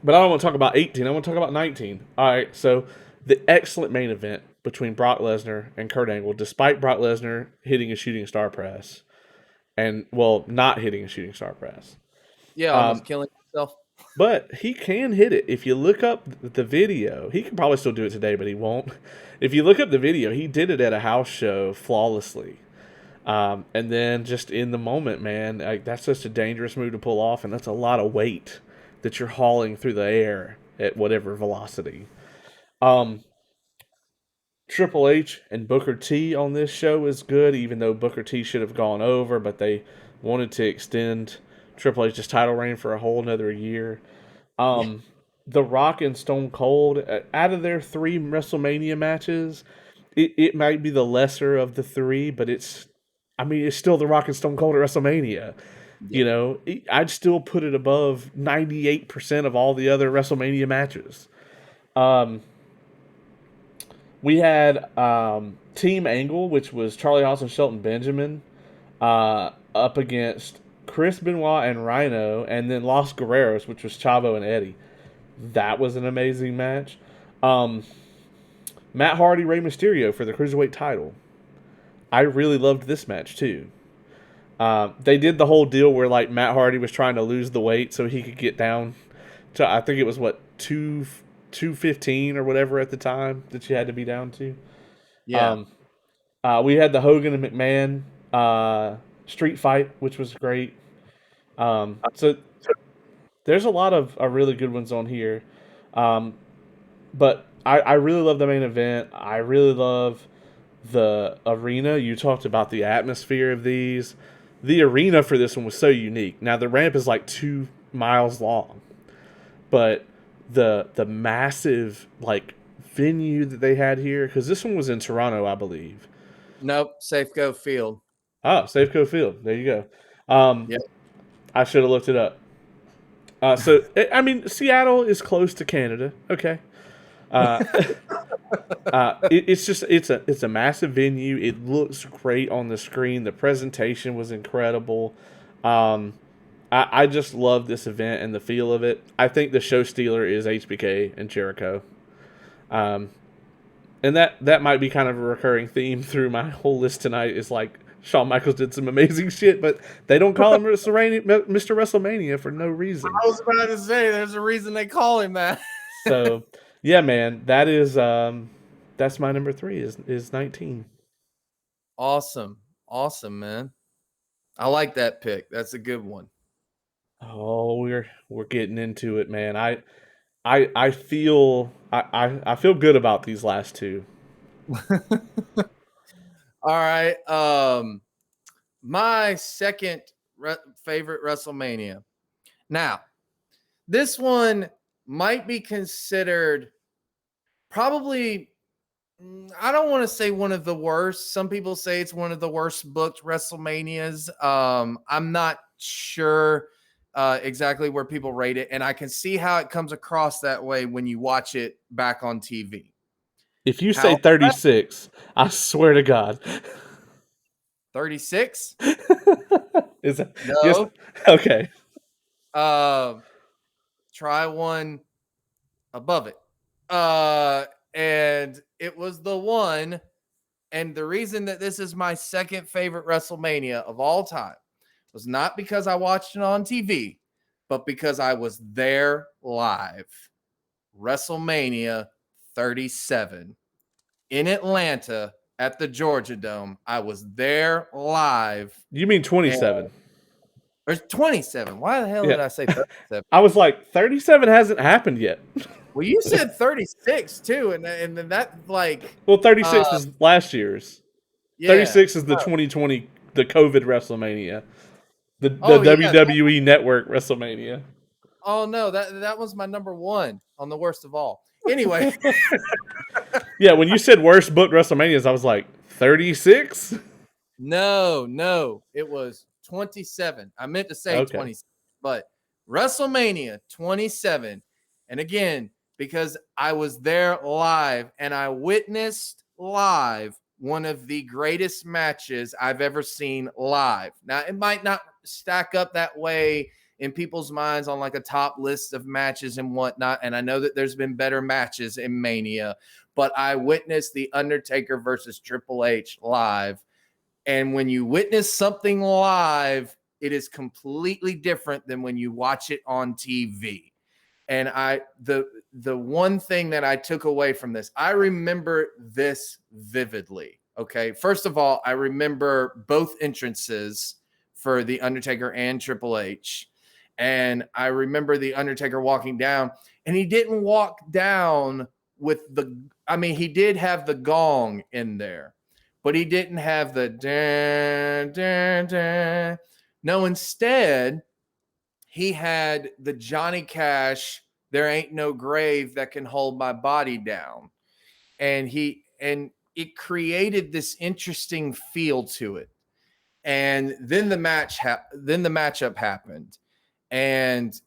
But I don't want to talk about 18. I want to talk about 19. All right, so the excellent main event between Brock Lesnar and Kurt Angle, despite Brock Lesnar hitting a shooting star press, and, well, not hitting a shooting star press. Yeah, almost killing himself. But he can hit it. If you look up the video, he can probably still do it today, but he won't. If you look up the video, he did it at a house show flawlessly. And then just in the moment, man, like, that's such a dangerous move to pull off, and that's a lot of weight that you're hauling through the air at whatever velocity. Um, Triple H and Booker T on this show is good, even though Booker T should have gone over, but they wanted to extend Triple H's title reign for a whole another year. Yeah. Um, The Rock and Stone Cold, out of their three WrestleMania matches, it might be the lesser of the three, but I mean, it's still The Rock and Stone Cold at WrestleMania. Yeah. You know, I'd still put it above 98% of all the other WrestleMania matches. Um, we had Team Angle, which was Charlie Haas and Shelton Benjamin, up against Chris Benoit and Rhino, and then Los Guerreros, which was Chavo and Eddie. That was an amazing match. Um, Matt Hardy, Rey Mysterio for the Cruiserweight title. I really loved this match too. They did the whole deal where like Matt Hardy was trying to lose the weight so he could get down to, I think it was what, 215 or whatever at the time that you had to be down to. Yeah. Um, we had the Hogan and McMahon street fight, which was great. So there's a lot of really good ones on here. Um, but I really love the main event. I really love the arena. You talked about the atmosphere of these. The arena for this one was so unique. Now the ramp is like 2 miles long, but the massive like venue that they had here, because this one was in Toronto, I believe. Nope. Safeco Field. Oh, Safeco Field. There you go. Um, Yep. I should have looked it up. I mean, Seattle is close to Canada. Okay. Uh, it's a massive venue. It looks great on the screen. The presentation was incredible. Um, I just love this event and the feel of it. I think the show stealer is HBK and Jericho. Um, and that might be kind of a recurring theme through my whole list tonight. Is like Shawn Michaels did some amazing shit, but they don't call him Mr. WrestleMania for no reason. I was about to say there's a reason they call him that. So yeah, man, that's my number 3 is 19. Awesome. Awesome, man. I like that pick. That's a good one. Oh, we're getting into it, man. I feel I feel good about these last two. All right. My second favorite WrestleMania. Now, this one might be considered probably, I don't want to say one of the worst. Some people say it's one of the worst booked WrestleManias. I'm not sure exactly where people rate it, and I can see how it comes across that way when you watch it back on TV. If you say How 36, I swear to God. 36? Is that, yes? No. Okay. Try one above it. And it was the one, and the reason that this is my second favorite WrestleMania of all time was not because I watched it on TV, but because I was there live. WrestleMania 37 in Atlanta at the Georgia Dome. I was there live. You mean 27? There's 27. Why the hell Yeah. did I say 37? I was like 37 hasn't happened yet. Well, you said 36 too, and then that like Well, 36 was last year's. yeah. 36 is the 2020 the COVID WrestleMania. The Oh, yeah, WWE Network WrestleMania. Oh no, that was my number one on the worst of all. Anyway, Yeah, when you said worst booked WrestleManias, I was like 36. no, it was 27. I meant to say Okay. 20, but WrestleMania 27. And again, because I was there live and I witnessed live one of the greatest matches I've ever seen live. Now, it might not stack up that way in people's minds on like a top list of matches and whatnot. And I know that there's been better matches in Mania, but I witnessed The Undertaker versus Triple H live. And when you witness something live, it is completely different than when you watch it on TV. And the one thing that I took away from this, I remember this vividly. Okay. First of all, I remember both entrances for The Undertaker and Triple H. And I remember The Undertaker walking down, and he didn't walk down with he did have the gong in there, but he didn't have the dun, dun, dun. No, instead, he had the Johnny Cash There ain't no grave that can hold my body down. And it created this interesting feel to it. And then the matchup happened. And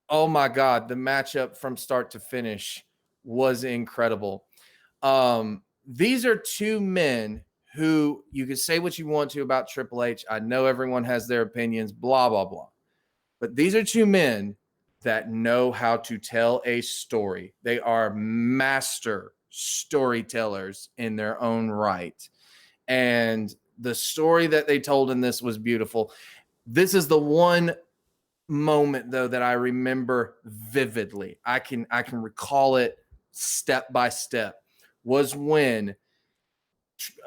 oh my God, the matchup from start to finish was incredible. These are two men who you can say what you want to about Triple H. I know everyone has their opinions, blah, blah, blah. But these are two men that know how to tell a story. They are master storytellers in their own right. And the story that they told in this was beautiful. This is the one moment though that I remember vividly. I can recall it step by step. Was when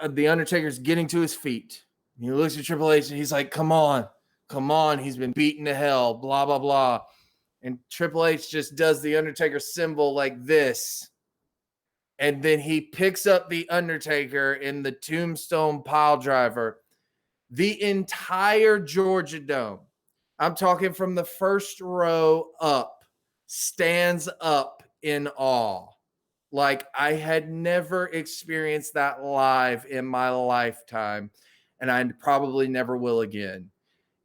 the Undertaker's getting to his feet. He looks at Triple H and he's like, come on. He's been beaten to hell, blah, blah, blah. And Triple H just does the Undertaker symbol like this. And then he picks up the Undertaker in the tombstone pile driver. The entire Georgia Dome, I'm talking from the first row up, stands up in awe. Like I had never experienced that live in my lifetime, and I probably never will again.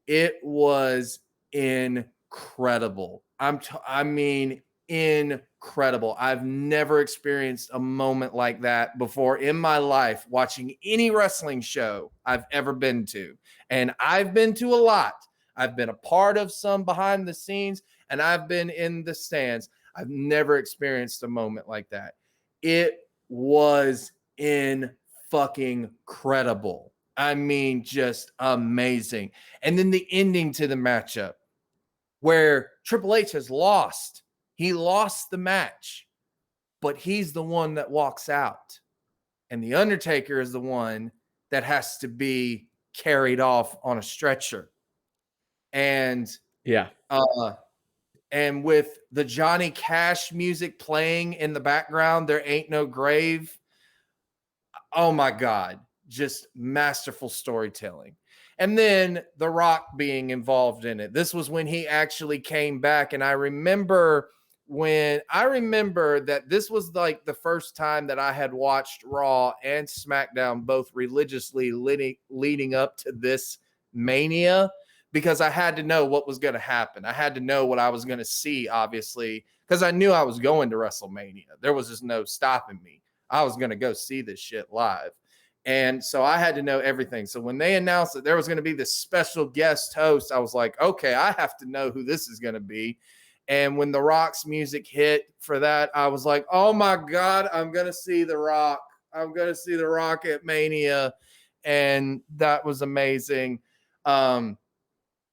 It was incredible. I mean, incredible. I've never experienced a moment like that before in my life watching any wrestling show I've ever been to. And I've been to a lot. I've been a part of some behind the scenes, and I've been in the stands. I've never experienced a moment like that. It was in fucking credible. I mean, just amazing. And then the ending to the matchup where Triple H has lost. He lost the match, but he's the one that walks out. And the Undertaker is the one that has to be carried off on a stretcher. And Yeah. And with the Johnny Cash music playing in the background, There Ain't No Grave. Oh my God, just masterful storytelling. And then The Rock being involved in it. This was when he actually came back. And I remember that this was like the first time that I had watched Raw and SmackDown both religiously leading up to this Mania, because I had to know what was going to happen. I had to know what I was going to see, obviously, because I knew I was going to WrestleMania. There was just no stopping me. I was going to go see this shit live. And so I had to know everything. So when they announced that there was going to be this special guest host, I was like, okay, I have to know who this is going to be. And when The Rock's music hit for that, I was like, oh my God, I'm going to see The Rock. I'm going to see The Rock at Mania. And that was amazing. And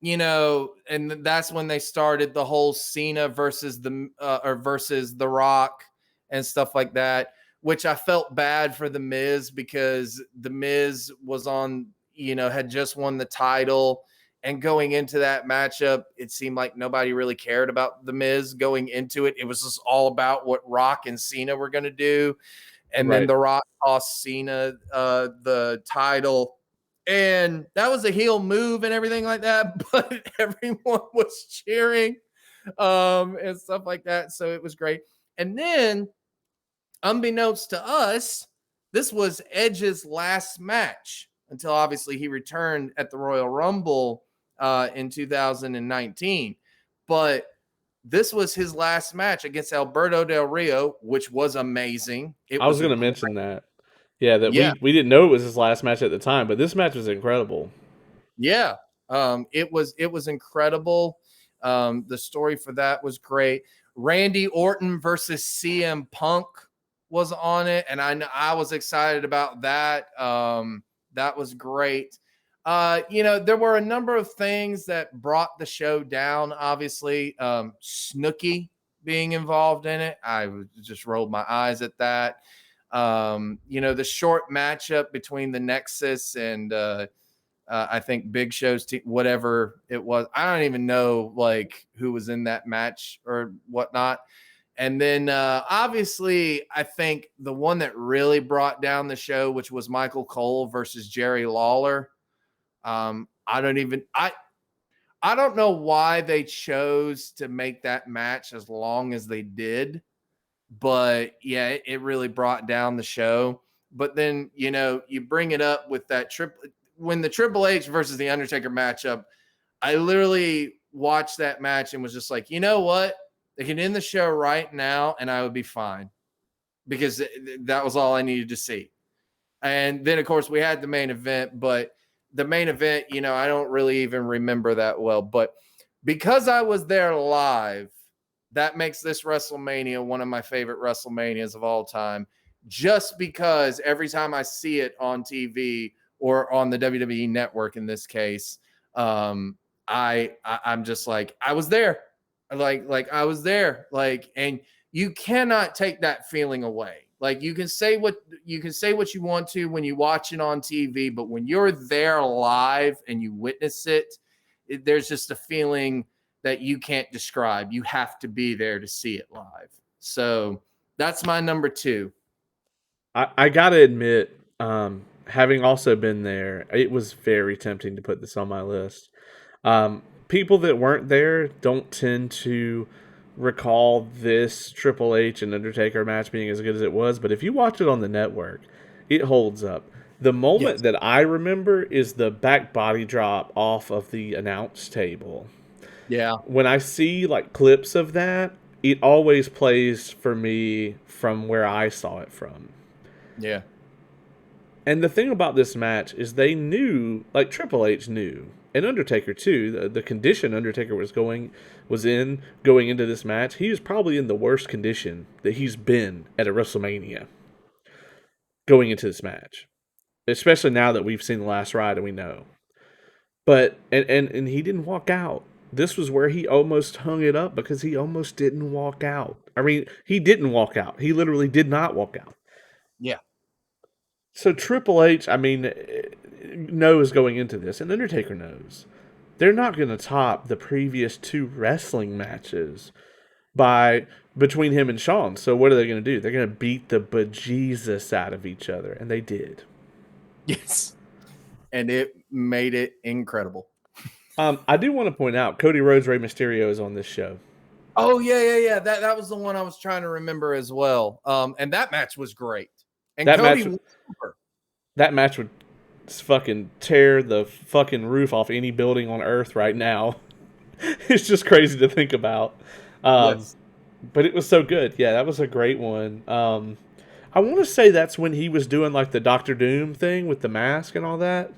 that's when they started the whole Cena versus The Rock and stuff like that, which I felt bad for The Miz, because The Miz was had just won the title, and going into that matchup, it seemed like nobody really cared about The Miz going into it. It was just all about what Rock and Cena were going to do. And then The Rock cost Cena the title. And that was a heel move and everything like that, but everyone was cheering and stuff like that. So it was great. And then, unbeknownst to us, this was Edge's last match until obviously he returned at the Royal Rumble in 2019. But this was his last match against Alberto Del Rio, which was amazing. I was going to mention that. Yeah, we didn't know it was his last match at the time, but this match was incredible. Yeah, it was incredible. The story for that was great. Randy Orton versus CM Punk was on it, and I was excited about that. That was great. There were a number of things that brought the show down. Obviously, Snooki being involved in it, I just rolled my eyes at that. The short matchup between the Nexus and I think Big Show's team, whatever it was. I don't even know who was in that match or whatnot. And then obviously, I think the one that really brought down the show, which was Michael Cole versus Jerry Lawler. I don't know why they chose to make that match as long as they did, but yeah, it really brought down the show. But then, you bring it up with that when the Triple H versus the Undertaker matchup, I literally watched that match and was just like, you know what? They can end the show right now and I would be fine, because that was all I needed to see. And then, of course, we had the main event, but the main event, I don't really even remember that well. But because I was there live, that makes this WrestleMania one of my favorite WrestleManias of all time. Just because every time I see it on TV or on the WWE network, in this case, I'm just like, I was there, like I was there, and you cannot take that feeling away. Like, you can say what you want to when you watch it on TV, but when you're there live and you witness it, there's just a feeling that you can't describe. You have to be there to see it live. So that's my number two. I gotta admit, having also been there, it was very tempting to put this on my list. People that weren't there don't tend to recall this Triple H and Undertaker match being as good as it was, but if you watch it on the network, it holds up. The Yes. moment that I remember is the back body drop off of the announce table. Yeah. When I see like clips of that, it always plays for me from where I saw it from. Yeah. And the thing about this match is they knew, like Triple H knew, and Undertaker too, the condition Undertaker was in going into this match, he was probably in the worst condition that he's been at a WrestleMania going into this match. Especially now that we've seen the last ride and we know. But and he didn't walk out. This was where he almost hung it up because he almost didn't walk out. I mean, he didn't walk out. He literally did not walk out. Yeah. So Triple H, I mean, knows going into this, and Undertaker knows they're not going to top the previous two wrestling matches by between him and Shawn. So what are they going to do? They're going to beat the bejesus out of each other, and they did. Yes. And it made it incredible. I do want to point out Cody Rhodes, Rey Mysterio is on this show. Oh yeah. That was the one I was trying to remember as well. And that match was great. And That Cody match, was super. that match would fucking tear the fucking roof off any building on Earth right now. It's just crazy to think about. Um, Yes. but it was so good. Yeah, that was a great one. I want to say that's when he was doing like the Doctor Doom thing with the mask and all that.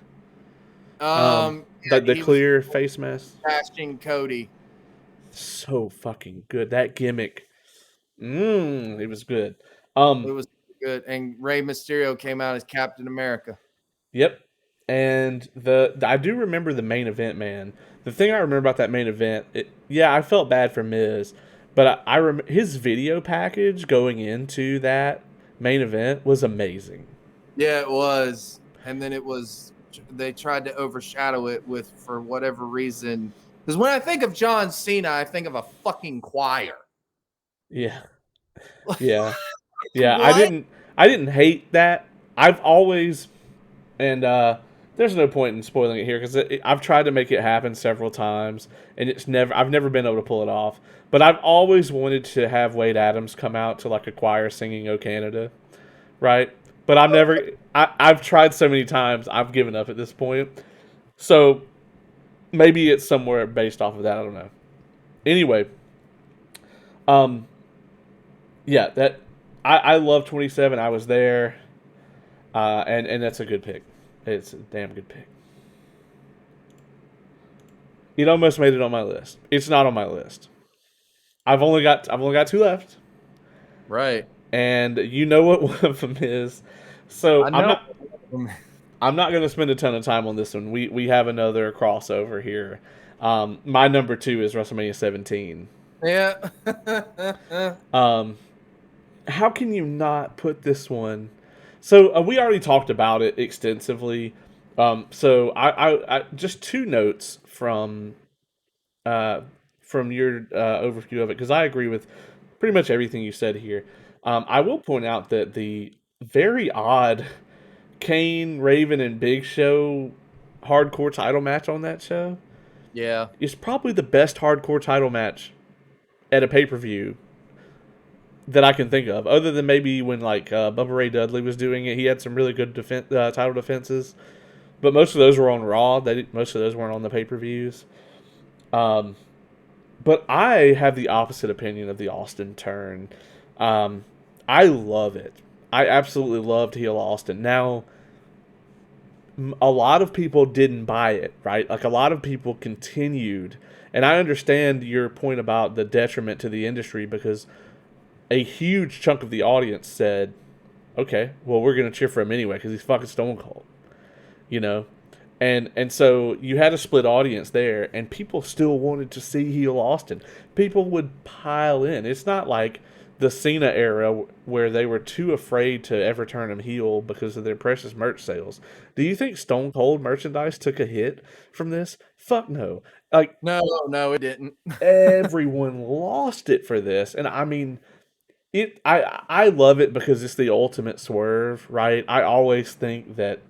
The Yeah, he was clear face mask. bashing Cody. So fucking good. That gimmick. It was good. It was good. And Rey Mysterio came out as Captain America. Yep. And I do remember the main event, man. The thing I remember about that main event, I felt bad for Miz, but I remember his video package going into that main event was amazing. Yeah, it was. And then they tried to overshadow it with, for whatever reason. Because when I think of John Cena, I think of a fucking choir. Yeah, yeah, yeah. What? I didn't hate that. I've always, and there's no point in spoiling it here because I've tried to make it happen several times, and I've never been able to pull it off. But I've always wanted to have Wade Adams come out to like a choir singing "O Canada," right? But I've tried so many times, I've given up at this point. So maybe it's somewhere based off of that. I don't know. Anyway, um, yeah, I love 27. I was there, and that's a good pick. It's a damn good pick. It almost made it on my list. It's not on my list. I've only got two left, Right. and you know what one of them is. So I know. I'm not going to spend a ton of time on this one. We have another crossover here. My number two is WrestleMania 17. Yeah. How can you not put this one? So we already talked about it extensively. So I just two notes from your overview of it because I agree with pretty much everything you said here. I will point out that the very odd Kane, Raven, and Big Show hardcore title match on that show. Yeah. is probably the best hardcore title match at a pay per view that I can think of, other than maybe when like Bubba Ray Dudley was doing it. He had some really good title defenses, but most of those were on Raw. Most of those weren't on the pay per views. Um, but I have the opposite opinion of the Austin turn. Um, I love it. I absolutely loved heel Austin. Now, a lot of people didn't buy it, right? Like a lot of people continued, and I understand your point about the detriment to the industry because a huge chunk of the audience said, "Okay, well, we're gonna cheer for him anyway because he's fucking Stone Cold," you know. And so you had a split audience there, and people still wanted to see heel Austin. People would pile in. It's not like the Cena era where they were too afraid to ever turn him heel because of their precious merch sales. Do you think Stone Cold merchandise took a hit from this? Fuck no. Like No, no, it didn't. everyone lost it for this, and I mean, I love it because it's the ultimate swerve, right? I always think that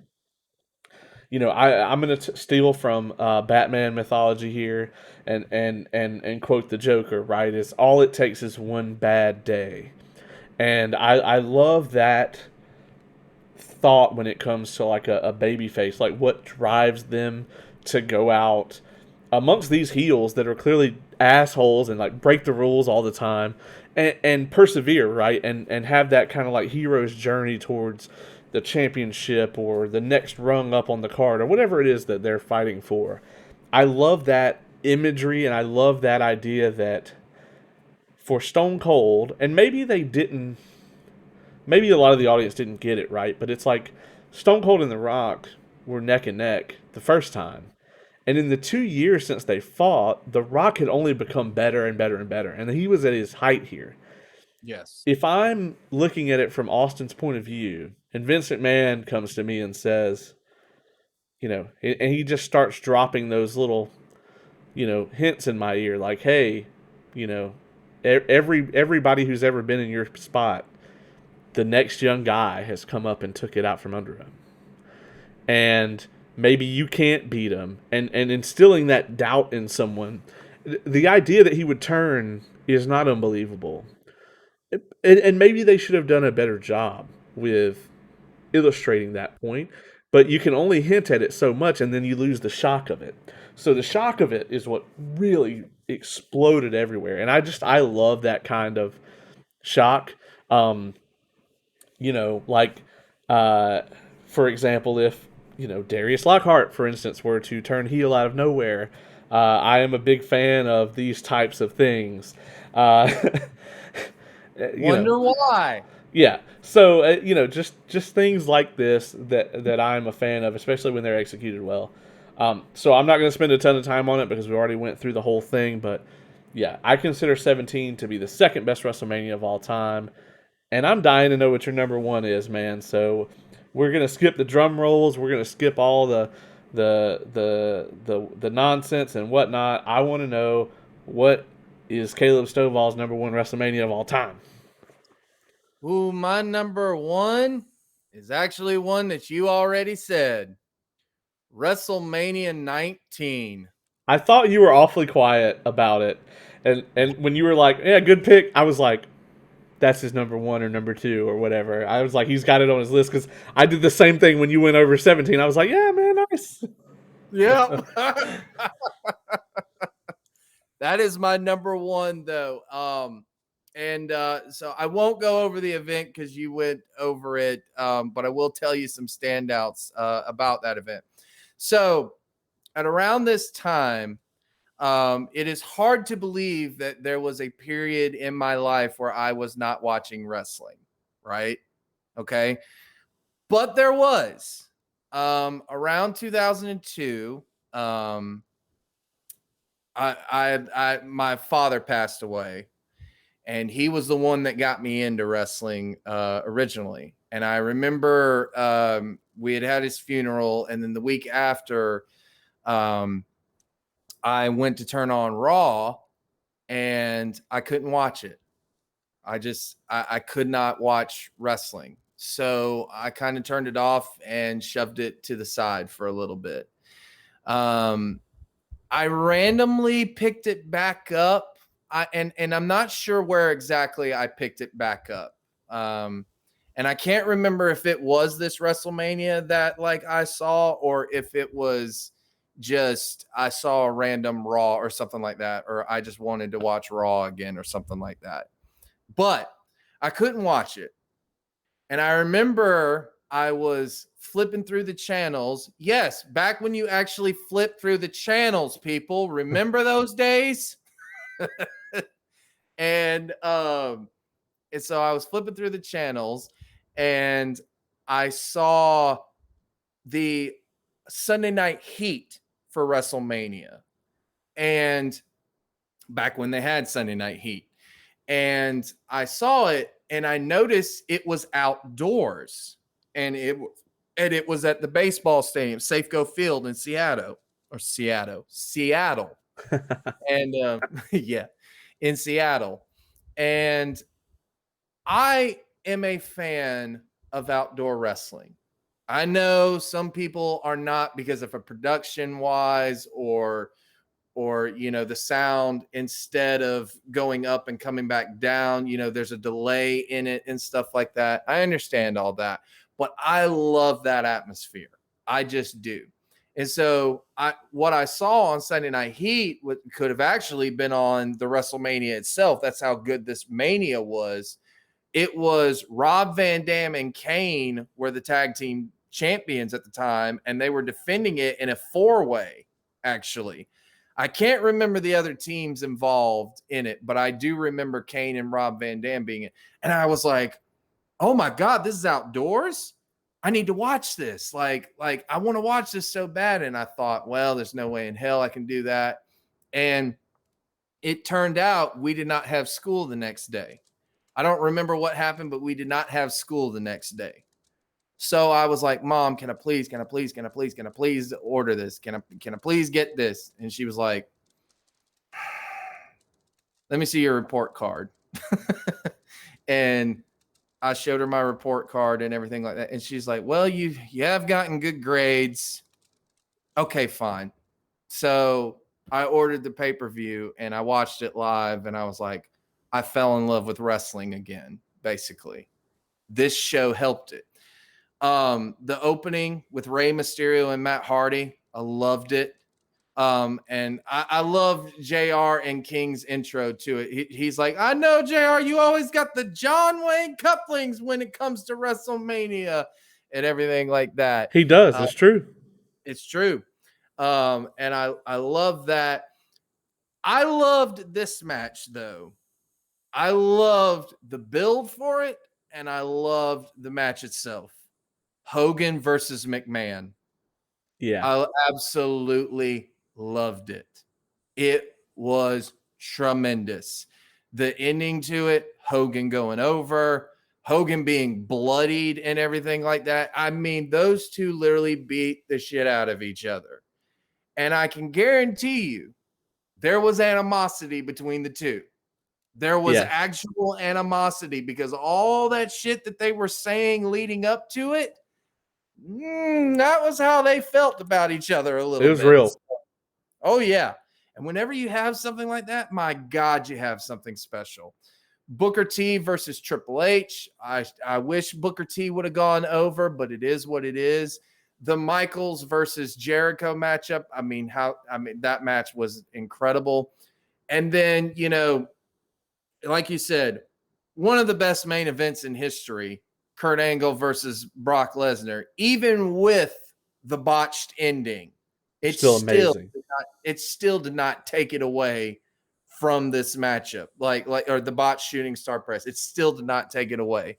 I'm going to steal from Batman mythology here and quote the Joker, right? Is all it takes is one bad day, and I love that thought when it comes to like a baby face, like what drives them to go out amongst these heels that are clearly assholes and like break the rules all the time and persevere, right? And have that kind of like hero's journey towards the championship or the next rung up on the card or whatever it is that they're fighting for. I love that imagery and I love that idea that for Stone Cold, and maybe a lot of the audience didn't get it right, but it's like Stone Cold and The Rock were neck and neck the first time. And in the 2 years since they fought, The Rock had only become better and better and better. And he was at his height here. Yes. If I'm looking at it from Austin's point of view, and Vince McMahon comes to me and says, and he just starts dropping those little, hints in my ear, like, hey, you know, everybody who's ever been in your spot, the next young guy has come up and took it out from under him. And maybe you can't beat him. And instilling that doubt in someone, the idea that he would turn is not unbelievable. And maybe they should have done a better job with illustrating that point, but you can only hint at it so much and then you lose the shock of it. So the shock of it is what really exploded everywhere. And I love that kind of shock. Um, like, uh, for example, if, Darius Lockhart, for instance, were to turn heel out of nowhere, I am a big fan of these types of things. Uh, you know, Wonder why. yeah. So, just things like this that I'm a fan of, especially when they're executed well. So I'm not going to spend a ton of time on it because we already went through the whole thing, but yeah, I consider 17 to be the second best WrestleMania of all time. And I'm dying to know what your number one is, man. So we're gonna skip the drum rolls. We're gonna skip all the nonsense and whatnot. I want to know what is Caleb Stovall's number one WrestleMania of all time. Ooh, my number one is actually one that you already said. WrestleMania 19. I thought you were awfully quiet about it, and when you were like, "Yeah, good pick," I was like, "That's his number one or number two or whatever." I was like, "He's got it on his list," because I did the same thing when you went over 17. I was like, "Yeah, man, nice." Yep. That is my number one, though. So I won't go over the event because you went over it, but I will tell you some standouts about that event. So at around this time, it is hard to believe that there was a period in my life where I was not watching wrestling, right? Okay. But there was around 2002. My father passed away, and he was the one that got me into wrestling originally. And I remember we had his funeral, and then the week after, I went to turn on Raw, and I couldn't watch it. I could not watch wrestling, so I kind of turned it off and shoved it to the side for a little bit. Um, I randomly picked it back up. And I'm not sure where exactly I picked it back up. And I can't remember if it was this WrestleMania that like I saw, or if it was just I saw a random Raw or something like that, or I just wanted to watch Raw again or something like that. But I couldn't watch it. And I remember I was flipping through the channels. Yes, back when you actually flip through the channels, people. Remember those days? And and so I was flipping through the channels and I saw the Sunday Night Heat for WrestleMania. And back when they had Sunday Night Heat. And I saw it and I noticed it was outdoors. And it was at the baseball stadium, Safeco Field in Seattle. And yeah, in Seattle. And I am a fan of outdoor wrestling. I know some people are not because of a production wise or the sound, instead of going up and coming back down, there's a delay in it and stuff like that. I understand all that, but I love that atmosphere. I just do. And so what I saw on Sunday Night Heat could have actually been on the WrestleMania itself. That's how good this Mania was. It was Rob Van Dam and Kane were the tag team champions at the time, and they were defending it in a 4-way, actually. I can't remember the other teams involved in it, but I do remember Kane and Rob Van Dam being it. And I was like, oh my God, this is outdoors? I need to watch this. Like I want to watch this so bad. And I thought, well, there's no way in hell I can do that. And it turned out we did not have school the next day. I don't remember what happened, but we did not have school the next day. So I was like, Mom, can I please order this? Can I please get this? And she was like, let me see your report card. And I showed her my report card and everything like that. And she's like, well, you have gotten good grades. Okay, fine. So I ordered the pay-per-view and I watched it live, and I was like, I fell in love with wrestling again, basically. This show helped it. The opening with Rey Mysterio and Matt Hardy, I loved it. And I love JR and King's intro to it. He's like, I know, JR, you always got the John Wayne couplings when it comes to WrestleMania and everything like that. He does. It's true. It's true. And I love that. I loved this match, though. I loved the build for it, and I loved the match itself. Hogan versus McMahon. Yeah. I absolutely loved it. It was tremendous. The ending to it, Hogan going over, Hogan being bloodied and everything like that. I mean, those two literally beat the shit out of each other. And I can guarantee you there was animosity between the two. There was actual animosity because all that shit that they were saying leading up to it, that was how they felt about each other a little bit. It was real. Oh, yeah. And whenever you have something like that, my God, you have something special. Booker T versus Triple H. I wish Booker T would have gone over, but it is what it is. The Michaels versus Jericho matchup. I mean, that match was incredible. And then, like you said, one of the best main events in history, Kurt Angle versus Brock Lesnar, even with the botched ending, it still amazing. It still did not take it away from this matchup, or the botched shooting star press. It still did not take it away.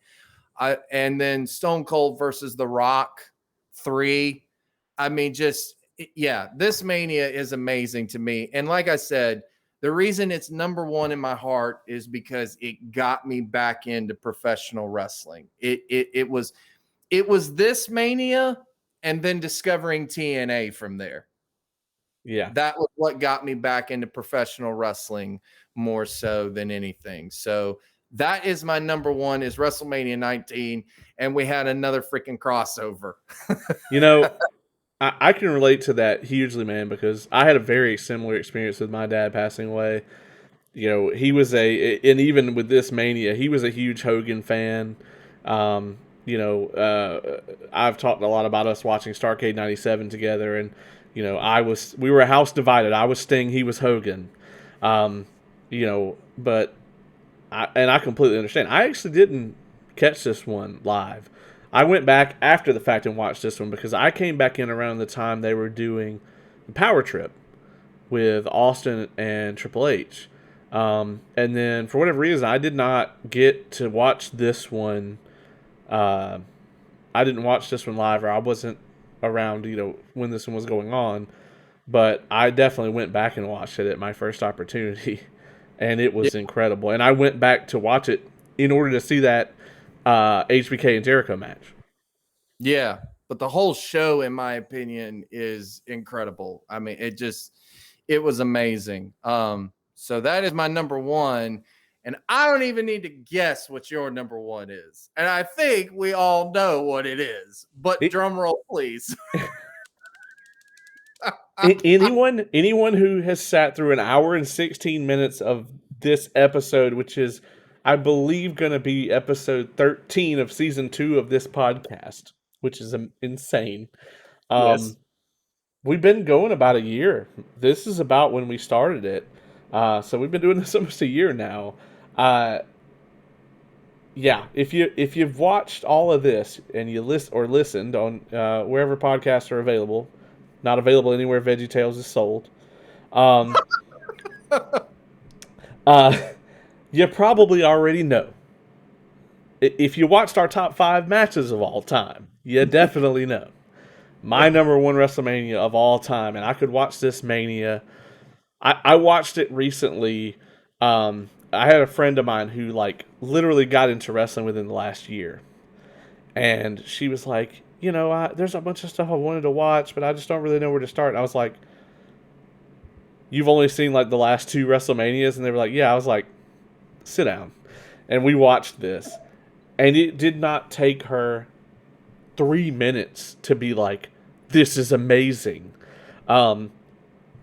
And then Stone Cold versus The Rock 3. I mean, this Mania is amazing to me. And like I said, the reason it's number one in my heart is because it got me back into professional wrestling. It was this Mania and then discovering TNA from there. Yeah. That was what got me back into professional wrestling more so than anything. So that is my number one, is WrestleMania 19. And we had another freaking crossover. I can relate to that hugely, man, because I had a very similar experience with my dad passing away. You know, he was and even with this Mania, he was a huge Hogan fan. Um, you know, I've talked a lot about us watching Starrcade '97 together, and you know, we were a house divided. I was Sting, he was Hogan. Um, you know, but I completely understand. I actually didn't catch this one live. I went back after the fact and watched this one because I came back in around the time they were doing Power Trip with Austin and Triple H. And then for whatever reason, I did not get to watch this one. Uh, I didn't watch this one live, or I wasn't around, you know, when this one was going on. But I definitely went back and watched it at my first opportunity, and it Yeah. was incredible. And I went back to watch it in order to see that HBK and Jericho match. Yeah, but the whole show, in my opinion, is incredible. I mean, it was amazing. So that is my number one, and I don't even need to guess what your number one is, and I think we all know what it is. But It, drum roll, please. anyone who has sat through an hour and 16 minutes of this episode, which is, I believe, going to be episode 13 of season 2 of this podcast, which is insane. Yes. Um, we've been going about a year. This is about when we started it. So we've been doing this almost a year now. Uh, yeah, if you've watched all of this and you listened on wherever podcasts are available, not available anywhere VeggieTales is sold. Um, uh, you probably already know. If you watched our top 5 matches of all time, you definitely know. My number one WrestleMania of all time, and I could watch this Mania. I watched it recently. I had a friend of mine who like literally got into wrestling within the last year, and she was like, you know, there's a bunch of stuff I wanted to watch, but I just don't really know where to start. And I was like, you've only seen like the last 2 WrestleManias, and they were like, yeah. I was like, sit down, and we watched this, and it did not take her 3 minutes to be like, this is amazing. Um,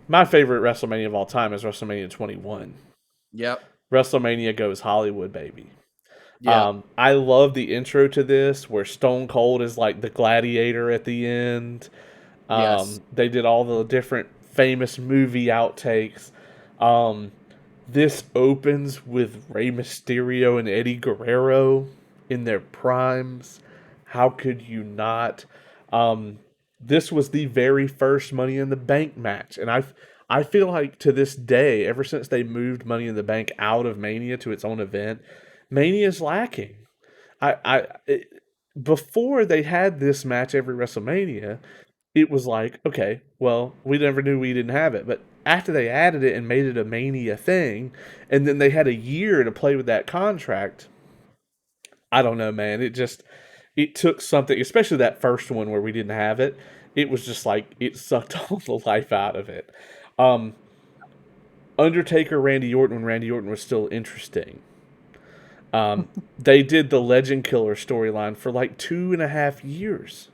my favorite WrestleMania of all time is WrestleMania 21. Yep. WrestleMania goes Hollywood, baby. Yep. I love the intro to this where Stone Cold is like the gladiator at the end. Yes. They did all the different famous movie outtakes. Um, this opens with Rey Mysterio and Eddie Guerrero in their primes. How could you not? Um, this was the very first Money in the Bank match, and I feel like to this day, ever since they moved Money in the Bank out of Mania to its own event, Mania is lacking. Before they had this match every WrestleMania, it was like, okay, well, we never knew we didn't have it. But after they added it and made it a Mania thing, and then they had a year to play with that contract, I don't know, man. It took something, especially that first one where we didn't have it. It was just like it sucked all the life out of it. Um, Undertaker, Randy Orton, when Randy Orton was still interesting. Um, they did the Legend Killer storyline for like 2.5 years.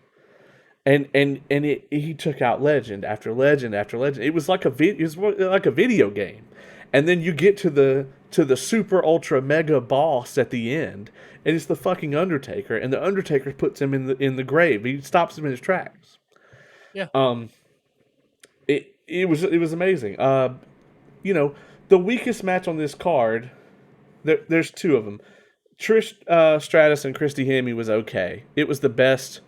He took out legend after legend after legend. It was like it was like a video game, and then you get to the super ultra mega boss at the end, and it's the fucking Undertaker, and the Undertaker puts him in the grave. He stops him in his tracks. Yeah. Um, it was amazing. You know, the weakest match on this card. There's 2 of them. Trish Stratus and Christy Hemme was okay. It was the best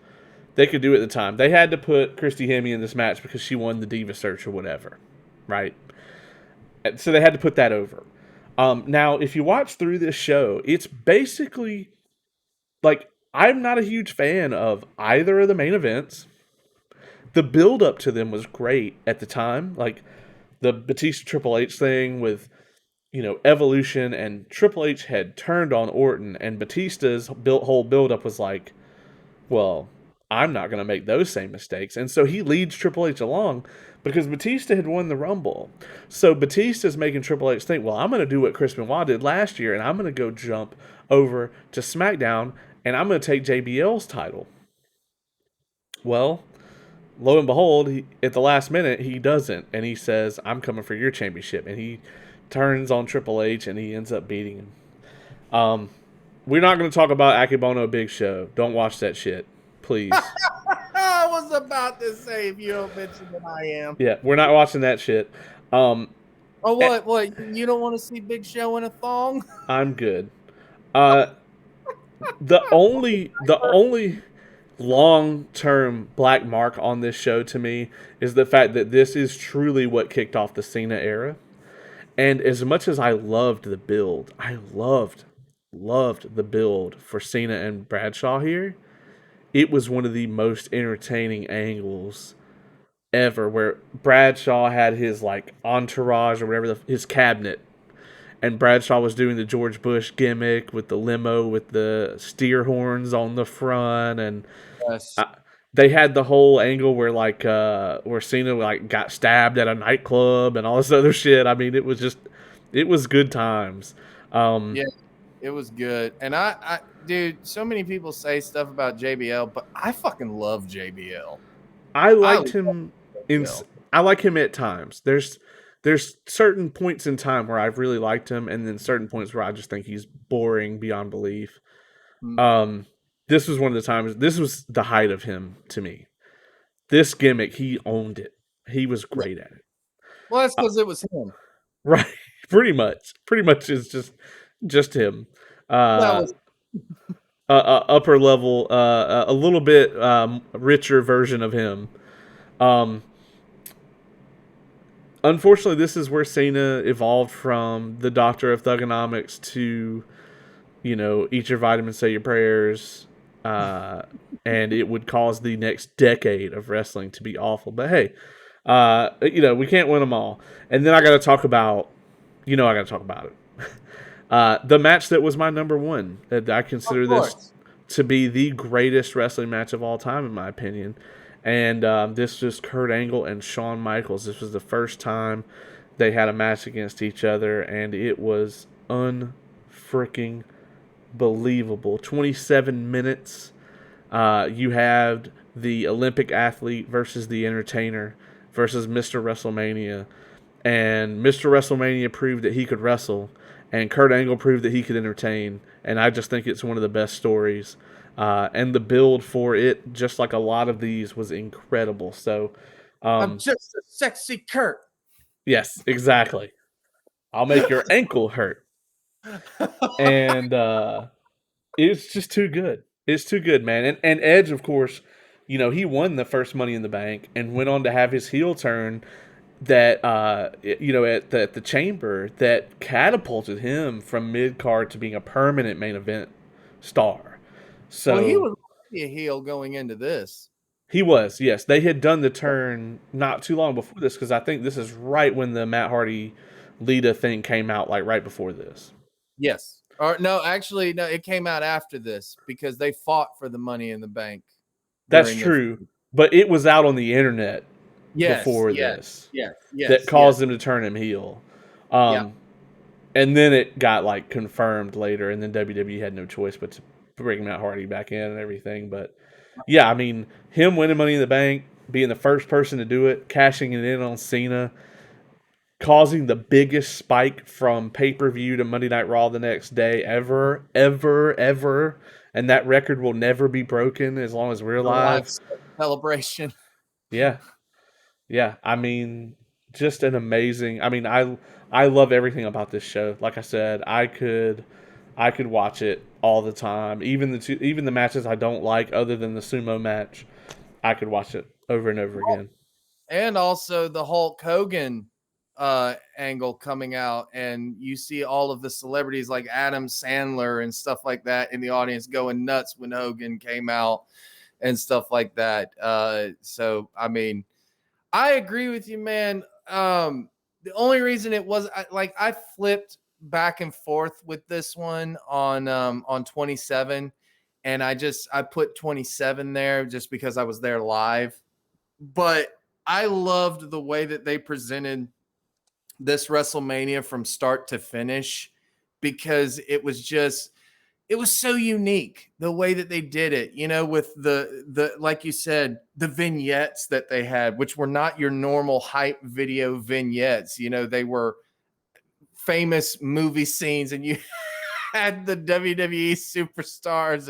they could do at the time. They had to put Christy Hemme in this match because she won the Diva Search or whatever, right? So they had to put that over. Now, if you watch through this show, it's basically like I'm not a huge fan of either of the main events. The build up to them was great at the time, like the Batista Triple H thing with Evolution, and Triple H had turned on Orton, and Batista's whole build up was like, well, I'm not going to make those same mistakes. And so he leads Triple H along because Batista had won the Rumble. So Batista's making Triple H think, well, I'm going to do what Chris Benoit did last year, and I'm going to go jump over to SmackDown, and I'm going to take JBL's title. Well, lo and behold, at the last minute, he doesn't, and he says, "I'm coming for your championship," and he turns on Triple H, and he ends up beating him. We're not going to talk about Akebono Big Show. Don't watch that shit, please. I was about to say, if you don't mention it, I am. Yeah, we're not watching that shit. Oh, what? What? You don't want to see Big Show in a thong? I'm good. Uh, the only long term black mark on this show to me is the fact that this is truly what kicked off the Cena era. And as much as I loved the build, I loved the build for Cena and Bradshaw here. It was one of the most entertaining angles ever, where Bradshaw had his like entourage or whatever, his cabinet, and Bradshaw was doing the George Bush gimmick with the limo with the steer horns on the front, and Yes. they had the whole angle where where Cena like got stabbed at a nightclub and all this other shit. I mean, it was good times. Yeah, it was good. And dude, so many people say stuff about JBL, but I fucking love JBL. I I liked love him in JBL. I like him at times. There's certain points in time where I've really liked him, and then certain points where I just think he's boring beyond belief. Mm. Um, this was one of the times. This was the height of him to me. This gimmick, he owned it. He was Yeah. great at it. Well, that's because it was him. Right, pretty much is just him. That Uh, was upper level, a little bit richer version of him. Um, Unfortunately, this is where Cena evolved from the Doctor of Thugonomics to, eat your vitamins, say your prayers, and it would cause the next decade of wrestling to be awful. But hey, we can't win them all. And then I got to talk about, I got to talk about it. The match that was my number one. I of consider this course. to be the greatest wrestling match of all time, in my opinion. And this was Kurt Angle and Shawn Michaels. This was the first time they had a match against each other, and it was unfreaking believable. 27 minutes. You had the Olympic athlete versus the entertainer versus Mr. WrestleMania. And Mr. WrestleMania proved that he could wrestle, and Kurt Angle proved that he could entertain. And I just think it's one of the best stories. And the build for it, just like a lot of these, was incredible. So, I'm just a sexy Kurt. yes, exactly. I'll make your ankle hurt. And it's just too good. It's too good, man. And Edge, of course, he won the first Money in the Bank and went on to have his heel turn that at the Chamber that catapulted him from mid card to being a permanent main event star. Well, he So was a heel going into this. he was, yes. They had done the turn not too long before this, because I think this is right when the Matt Hardy Lita thing came out, like right before this. Yes. Or no, actually, no, it came out after this because they fought for the Money in the Bank. That's During their true, but it was out on the internet yes, before yes, this yes, that yes, yes. caused him to turn him heel. Yeah. And then it got like confirmed later, and then WWE had no choice but to bring Matt Hardy back in and everything. But yeah, I mean, him winning Money in the Bank, being the first person to do it, cashing it in on Cena, causing the biggest spike from pay per view to Monday Night Raw the next day ever, ever, ever. And that record will never be broken as long as we're The live alive. celebration. Yeah. Yeah. I mean, just an amazing. I mean, I love everything about this show. Like I said, I could watch it all the time. Even the matches I don't like, other than the sumo match, I could watch it over and over again. And also the Hulk Hogan angle coming out, and you see all of the celebrities like Adam Sandler and stuff like that in the audience going nuts when Hogan came out and stuff like that. So I mean, I agree with you, man. The only reason it was I flipped back and forth with this one on 27, and I put 27 there just because I was there live. But I loved the way that they presented this WrestleMania from start to finish, because it was just it was so unique the way that they did it, with the like you said, the vignettes that they had, which were not your normal hype video vignettes. They were famous movie scenes, and you had the WWE superstars,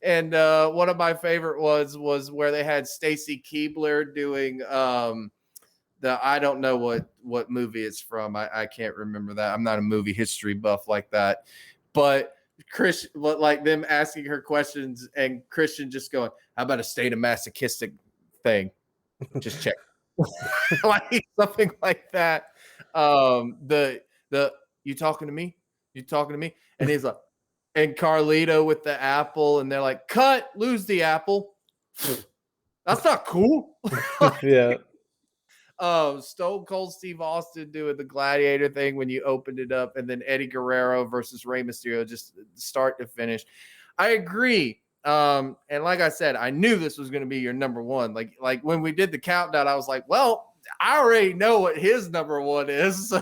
and one of my favorite was where they had Stacy Keibler doing the I don't know what movie it's from. I can't remember that. I'm not a movie history buff like that. But Chris, like them asking her questions and Christian just going, "How about a state of masochistic thing? Just check." Like something like that. The you talking to me? You talking to me? And he's like, and Carlito with the apple, and they're like, "Cut, lose the apple." That's not cool. Yeah. Stone Cold Steve Austin doing the gladiator thing when you opened it up, and then Eddie Guerrero versus Rey Mysterio, just start to finish. I agree. And like I said, I knew this was going to be your number one. Like when we did the countdown, I was like, well, I already know what his number one is.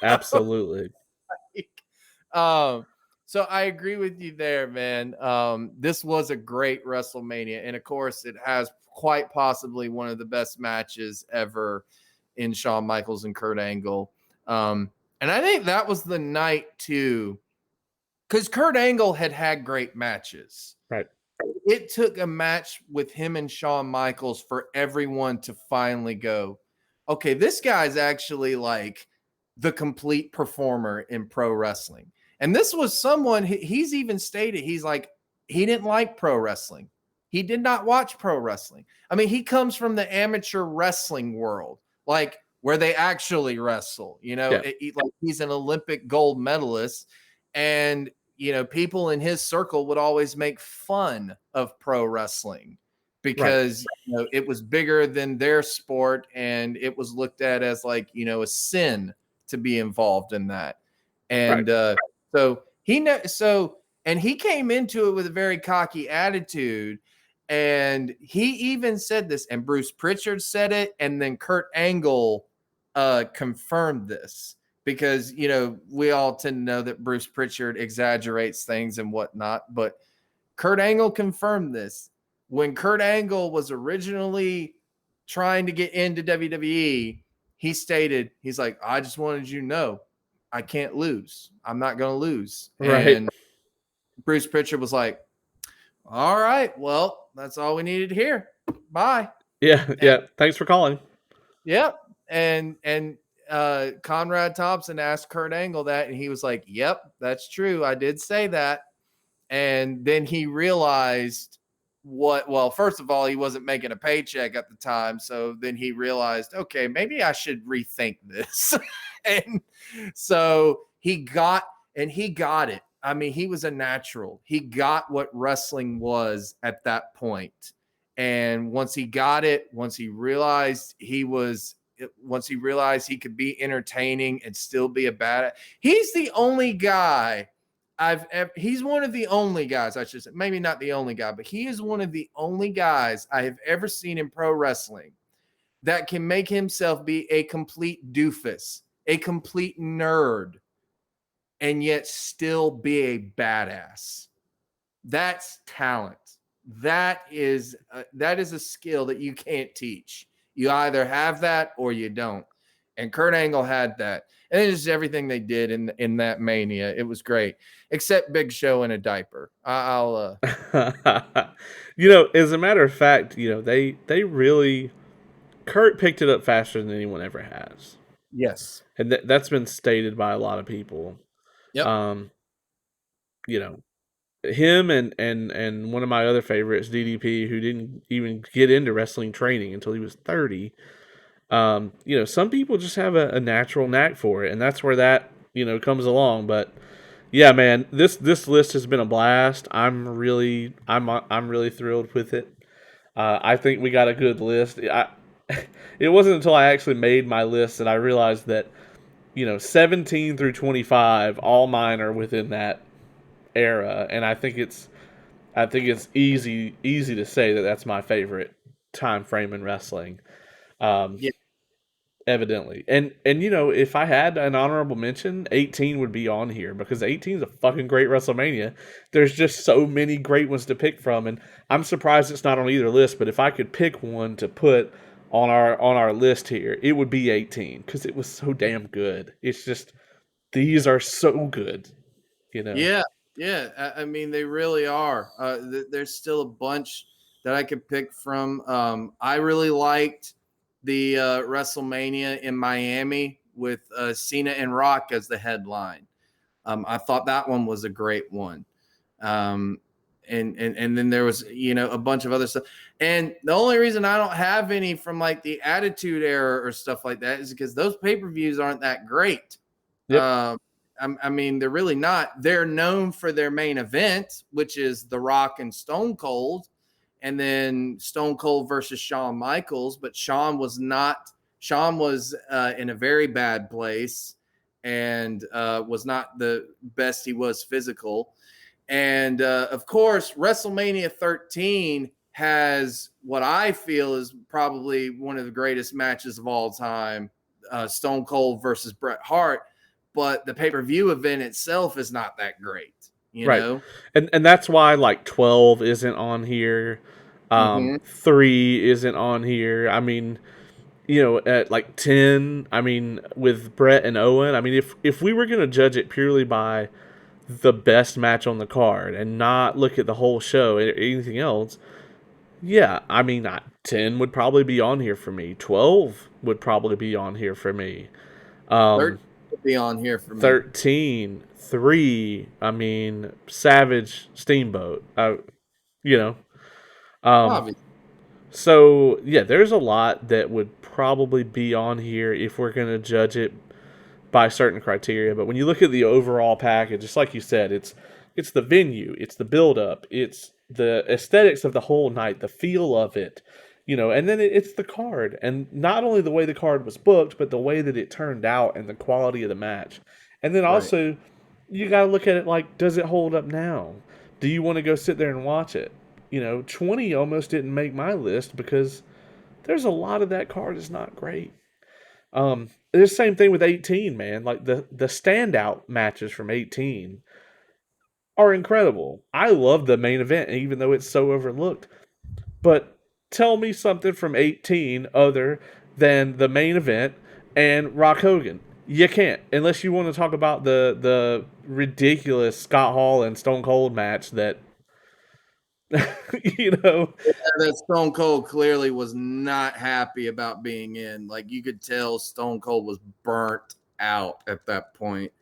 Absolutely. um, so I agree with you there, man. This was a great WrestleMania, and of course, it has quite possibly one of the best matches ever in Shawn Michaels and Kurt Angle. And I think that was the night too, because Kurt Angle had great matches. Right. It took a match with him and Shawn Michaels for everyone to finally go, okay, this guy's actually like the complete performer in pro wrestling. And this was someone, he's even stated, he's like, he didn't like pro wrestling. He did not watch pro wrestling. I mean, he comes from the amateur wrestling world, like where they actually wrestle, Yeah. like he's an Olympic gold medalist. And, people in his circle would always make fun of pro wrestling because it was bigger than their sport, and it was looked at as like, a sin to be involved in that. And so and he came into it with a very cocky attitude. And he even said this, and Bruce Pritchard said it, and then Kurt Angle confirmed this, because we all tend to know that Bruce Pritchard exaggerates things and whatnot, but Kurt Angle confirmed this. When Kurt Angle was originally trying to get into WWE, he stated, he's like, I just wanted you to know, I can't lose. I'm not going to lose. Right. And Bruce Pritchard was like, all right, well, that's all we needed to hear. Bye. Yeah. Yeah. Thanks for calling. Yep. And Conrad Thompson asked Kurt Angle that, and he was like, yep, that's true. I did say that. And then he realized well, first of all, he wasn't making a paycheck at the time. So then he realized, okay, maybe I should rethink this. And so he got it. I mean, he was a natural. He got what wrestling was at that point. And once he got it, once he realized he could be entertaining and still be a badass, he's the only guy he's one of the only guys, I should say, maybe not the only guy, but he is one of the only guys I have ever seen in pro wrestling that can make himself be a complete doofus, a complete nerd, and yet still be a badass. That's talent. That is a skill that you can't teach. You either have that or you don't. And Kurt Angle had that. And it's just everything they did in that Mania. It was great, except Big Show in a diaper. I'll As a matter of fact, they really, Kurt picked it up faster than anyone ever has. Yes. And that's been stated by a lot of people. Yep. Him and one of my other favorites, DDP, who didn't even get into wrestling training until he was 30. Some people just have a natural knack for it, and that's where that, comes along. But yeah, man, this list has been a blast. I'm really thrilled with it. I think we got a good list. It wasn't until I actually made my list that I realized that, 17 through 25, all mine are within that era, and I think it's easy to say that that's my favorite time frame in wrestling. Yeah. evidently. And if I had an honorable mention, 18 would be on here because 18 is a fucking great WrestleMania. There's just so many great ones to pick from, and I'm surprised it's not on either list. But if I could pick one to put on our list here, it would be 18 because it was so damn good. It's just these are so good, you know. Yeah, yeah. I mean, they really are. There's still a bunch that I could pick from. I really liked the WrestleMania in Miami with Cena and Rock as the headline. I thought that one was a great one. Um, and then there was a bunch of other stuff. And the only reason I don't have any from like the Attitude Era or stuff like that is because those pay-per-views aren't that great. Yep. I mean, they're really not. They're known for their main event, which is The Rock and Stone Cold, and then Stone Cold versus Shawn Michaels. But Shawn was not. Shawn was in a very bad place and was not the best he was physical. And of course, WrestleMania 13 has what I feel is probably one of the greatest matches of all time, Stone Cold versus Bret Hart. But the pay-per-view event itself is not that great, Right. And that's why like 12 isn't on here. Mm-hmm. 3 isn't on here. I mean, at like 10, I mean, with Brett and Owen, I mean, if we were going to judge it purely by the best match on the card and not look at the whole show or anything else, yeah, I mean, 10 would probably be on here for me. 12 would probably be on here for me. 13 would be on here for me. 13, 3, I mean, Savage, Steamboat, you know. Obviously. So, yeah, there's a lot that would probably be on here if we're going to judge it by certain criteria. But when you look at the overall package, it's like you said, it's the venue, it's the build up, it's the aesthetics of the whole night, the feel of it, and then it's the card, and not only the way the card was booked, but the way that it turned out and the quality of the match. And then Right. also, you got to look at it like, does it hold up now? Do you want to go sit there and watch it? 20 almost didn't make my list because there's a lot of that card is not great. The same thing with 18, man. Like the standout matches from 18 are incredible. I love the main event, even though it's so overlooked. But tell me something from 18 other than the main event and Rock Hogan. You can't, unless you want to talk about the ridiculous Scott Hall and Stone Cold match that you know. Yeah, that Stone Cold clearly was not happy about being in. Like you could tell Stone Cold was burnt out at that point.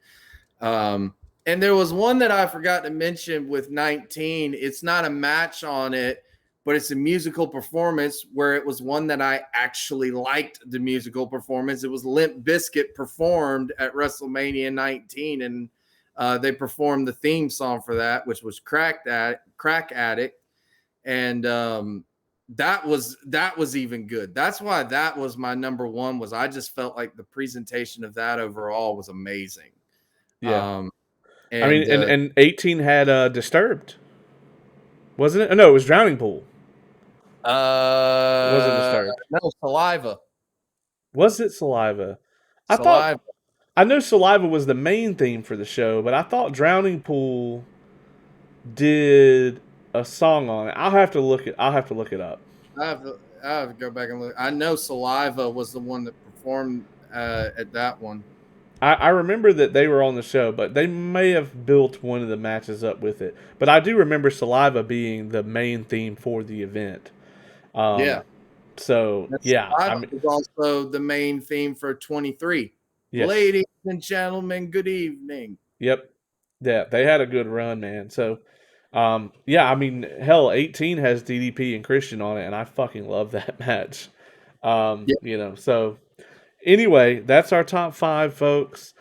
And there was one that I forgot to mention with 19. It's not a match on it, but it's a musical performance where it was one that I actually liked the musical performance. It was Limp Bizkit performed at WrestleMania 19, and they performed the theme song for that, which was Crack Addict. And that was even good. That's why that was my number one. Was I just felt like the presentation of that overall was amazing. Yeah. Um, I mean, and and 18 had Disturbed, wasn't it? Oh, no, it was Drowning Pool. It wasn't Disturbed. no, Saliva. Was it Saliva? I thought Saliva. I know Saliva was the main theme for the show, but I thought Drowning Pool did a song on it. I'll have to look it up. I have to go back and look. I know Saliva was the one that performed at that one. I remember that they were on the show, but they may have built one of the matches up with it. But I do remember Saliva being the main theme for the event. Yeah. So yeah, I Saliva mean, was also the main theme for 23. yes, Ladies and gentlemen, good evening. yep, yeah, they had a good run, man. So, yeah, I mean, hell, 18 has DDP and Christian on it, and I fucking love that match. Yeah. So anyway, that's our top 5, folks.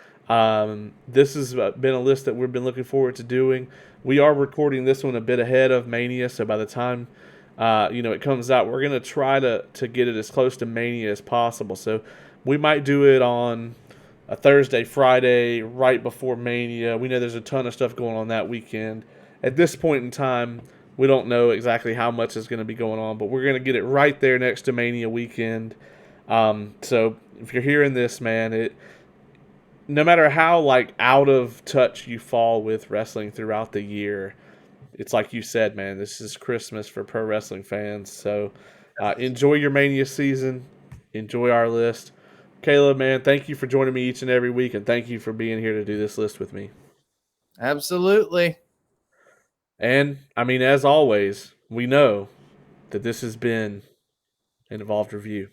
This has been a list that we've been looking forward to doing. We are recording this one a bit ahead of Mania, so by the time it comes out, we're gonna try to get it as close to Mania as possible. So we might do it on a Thursday, Friday, right before Mania. We know there's a ton of stuff going on that weekend. At this point in time, we don't know exactly how much is going to be going on, but we're going to get it right there next to Mania weekend. So if you're hearing this, man, no matter how like out of touch you fall with wrestling throughout the year, it's like you said, man. This is Christmas for pro wrestling fans. So enjoy your Mania season. Enjoy our list. Caleb, man, thank you for joining me each and every week, and thank you for being here to do this list with me. Absolutely. And I mean, as always, we know that this has been an Evolved Review.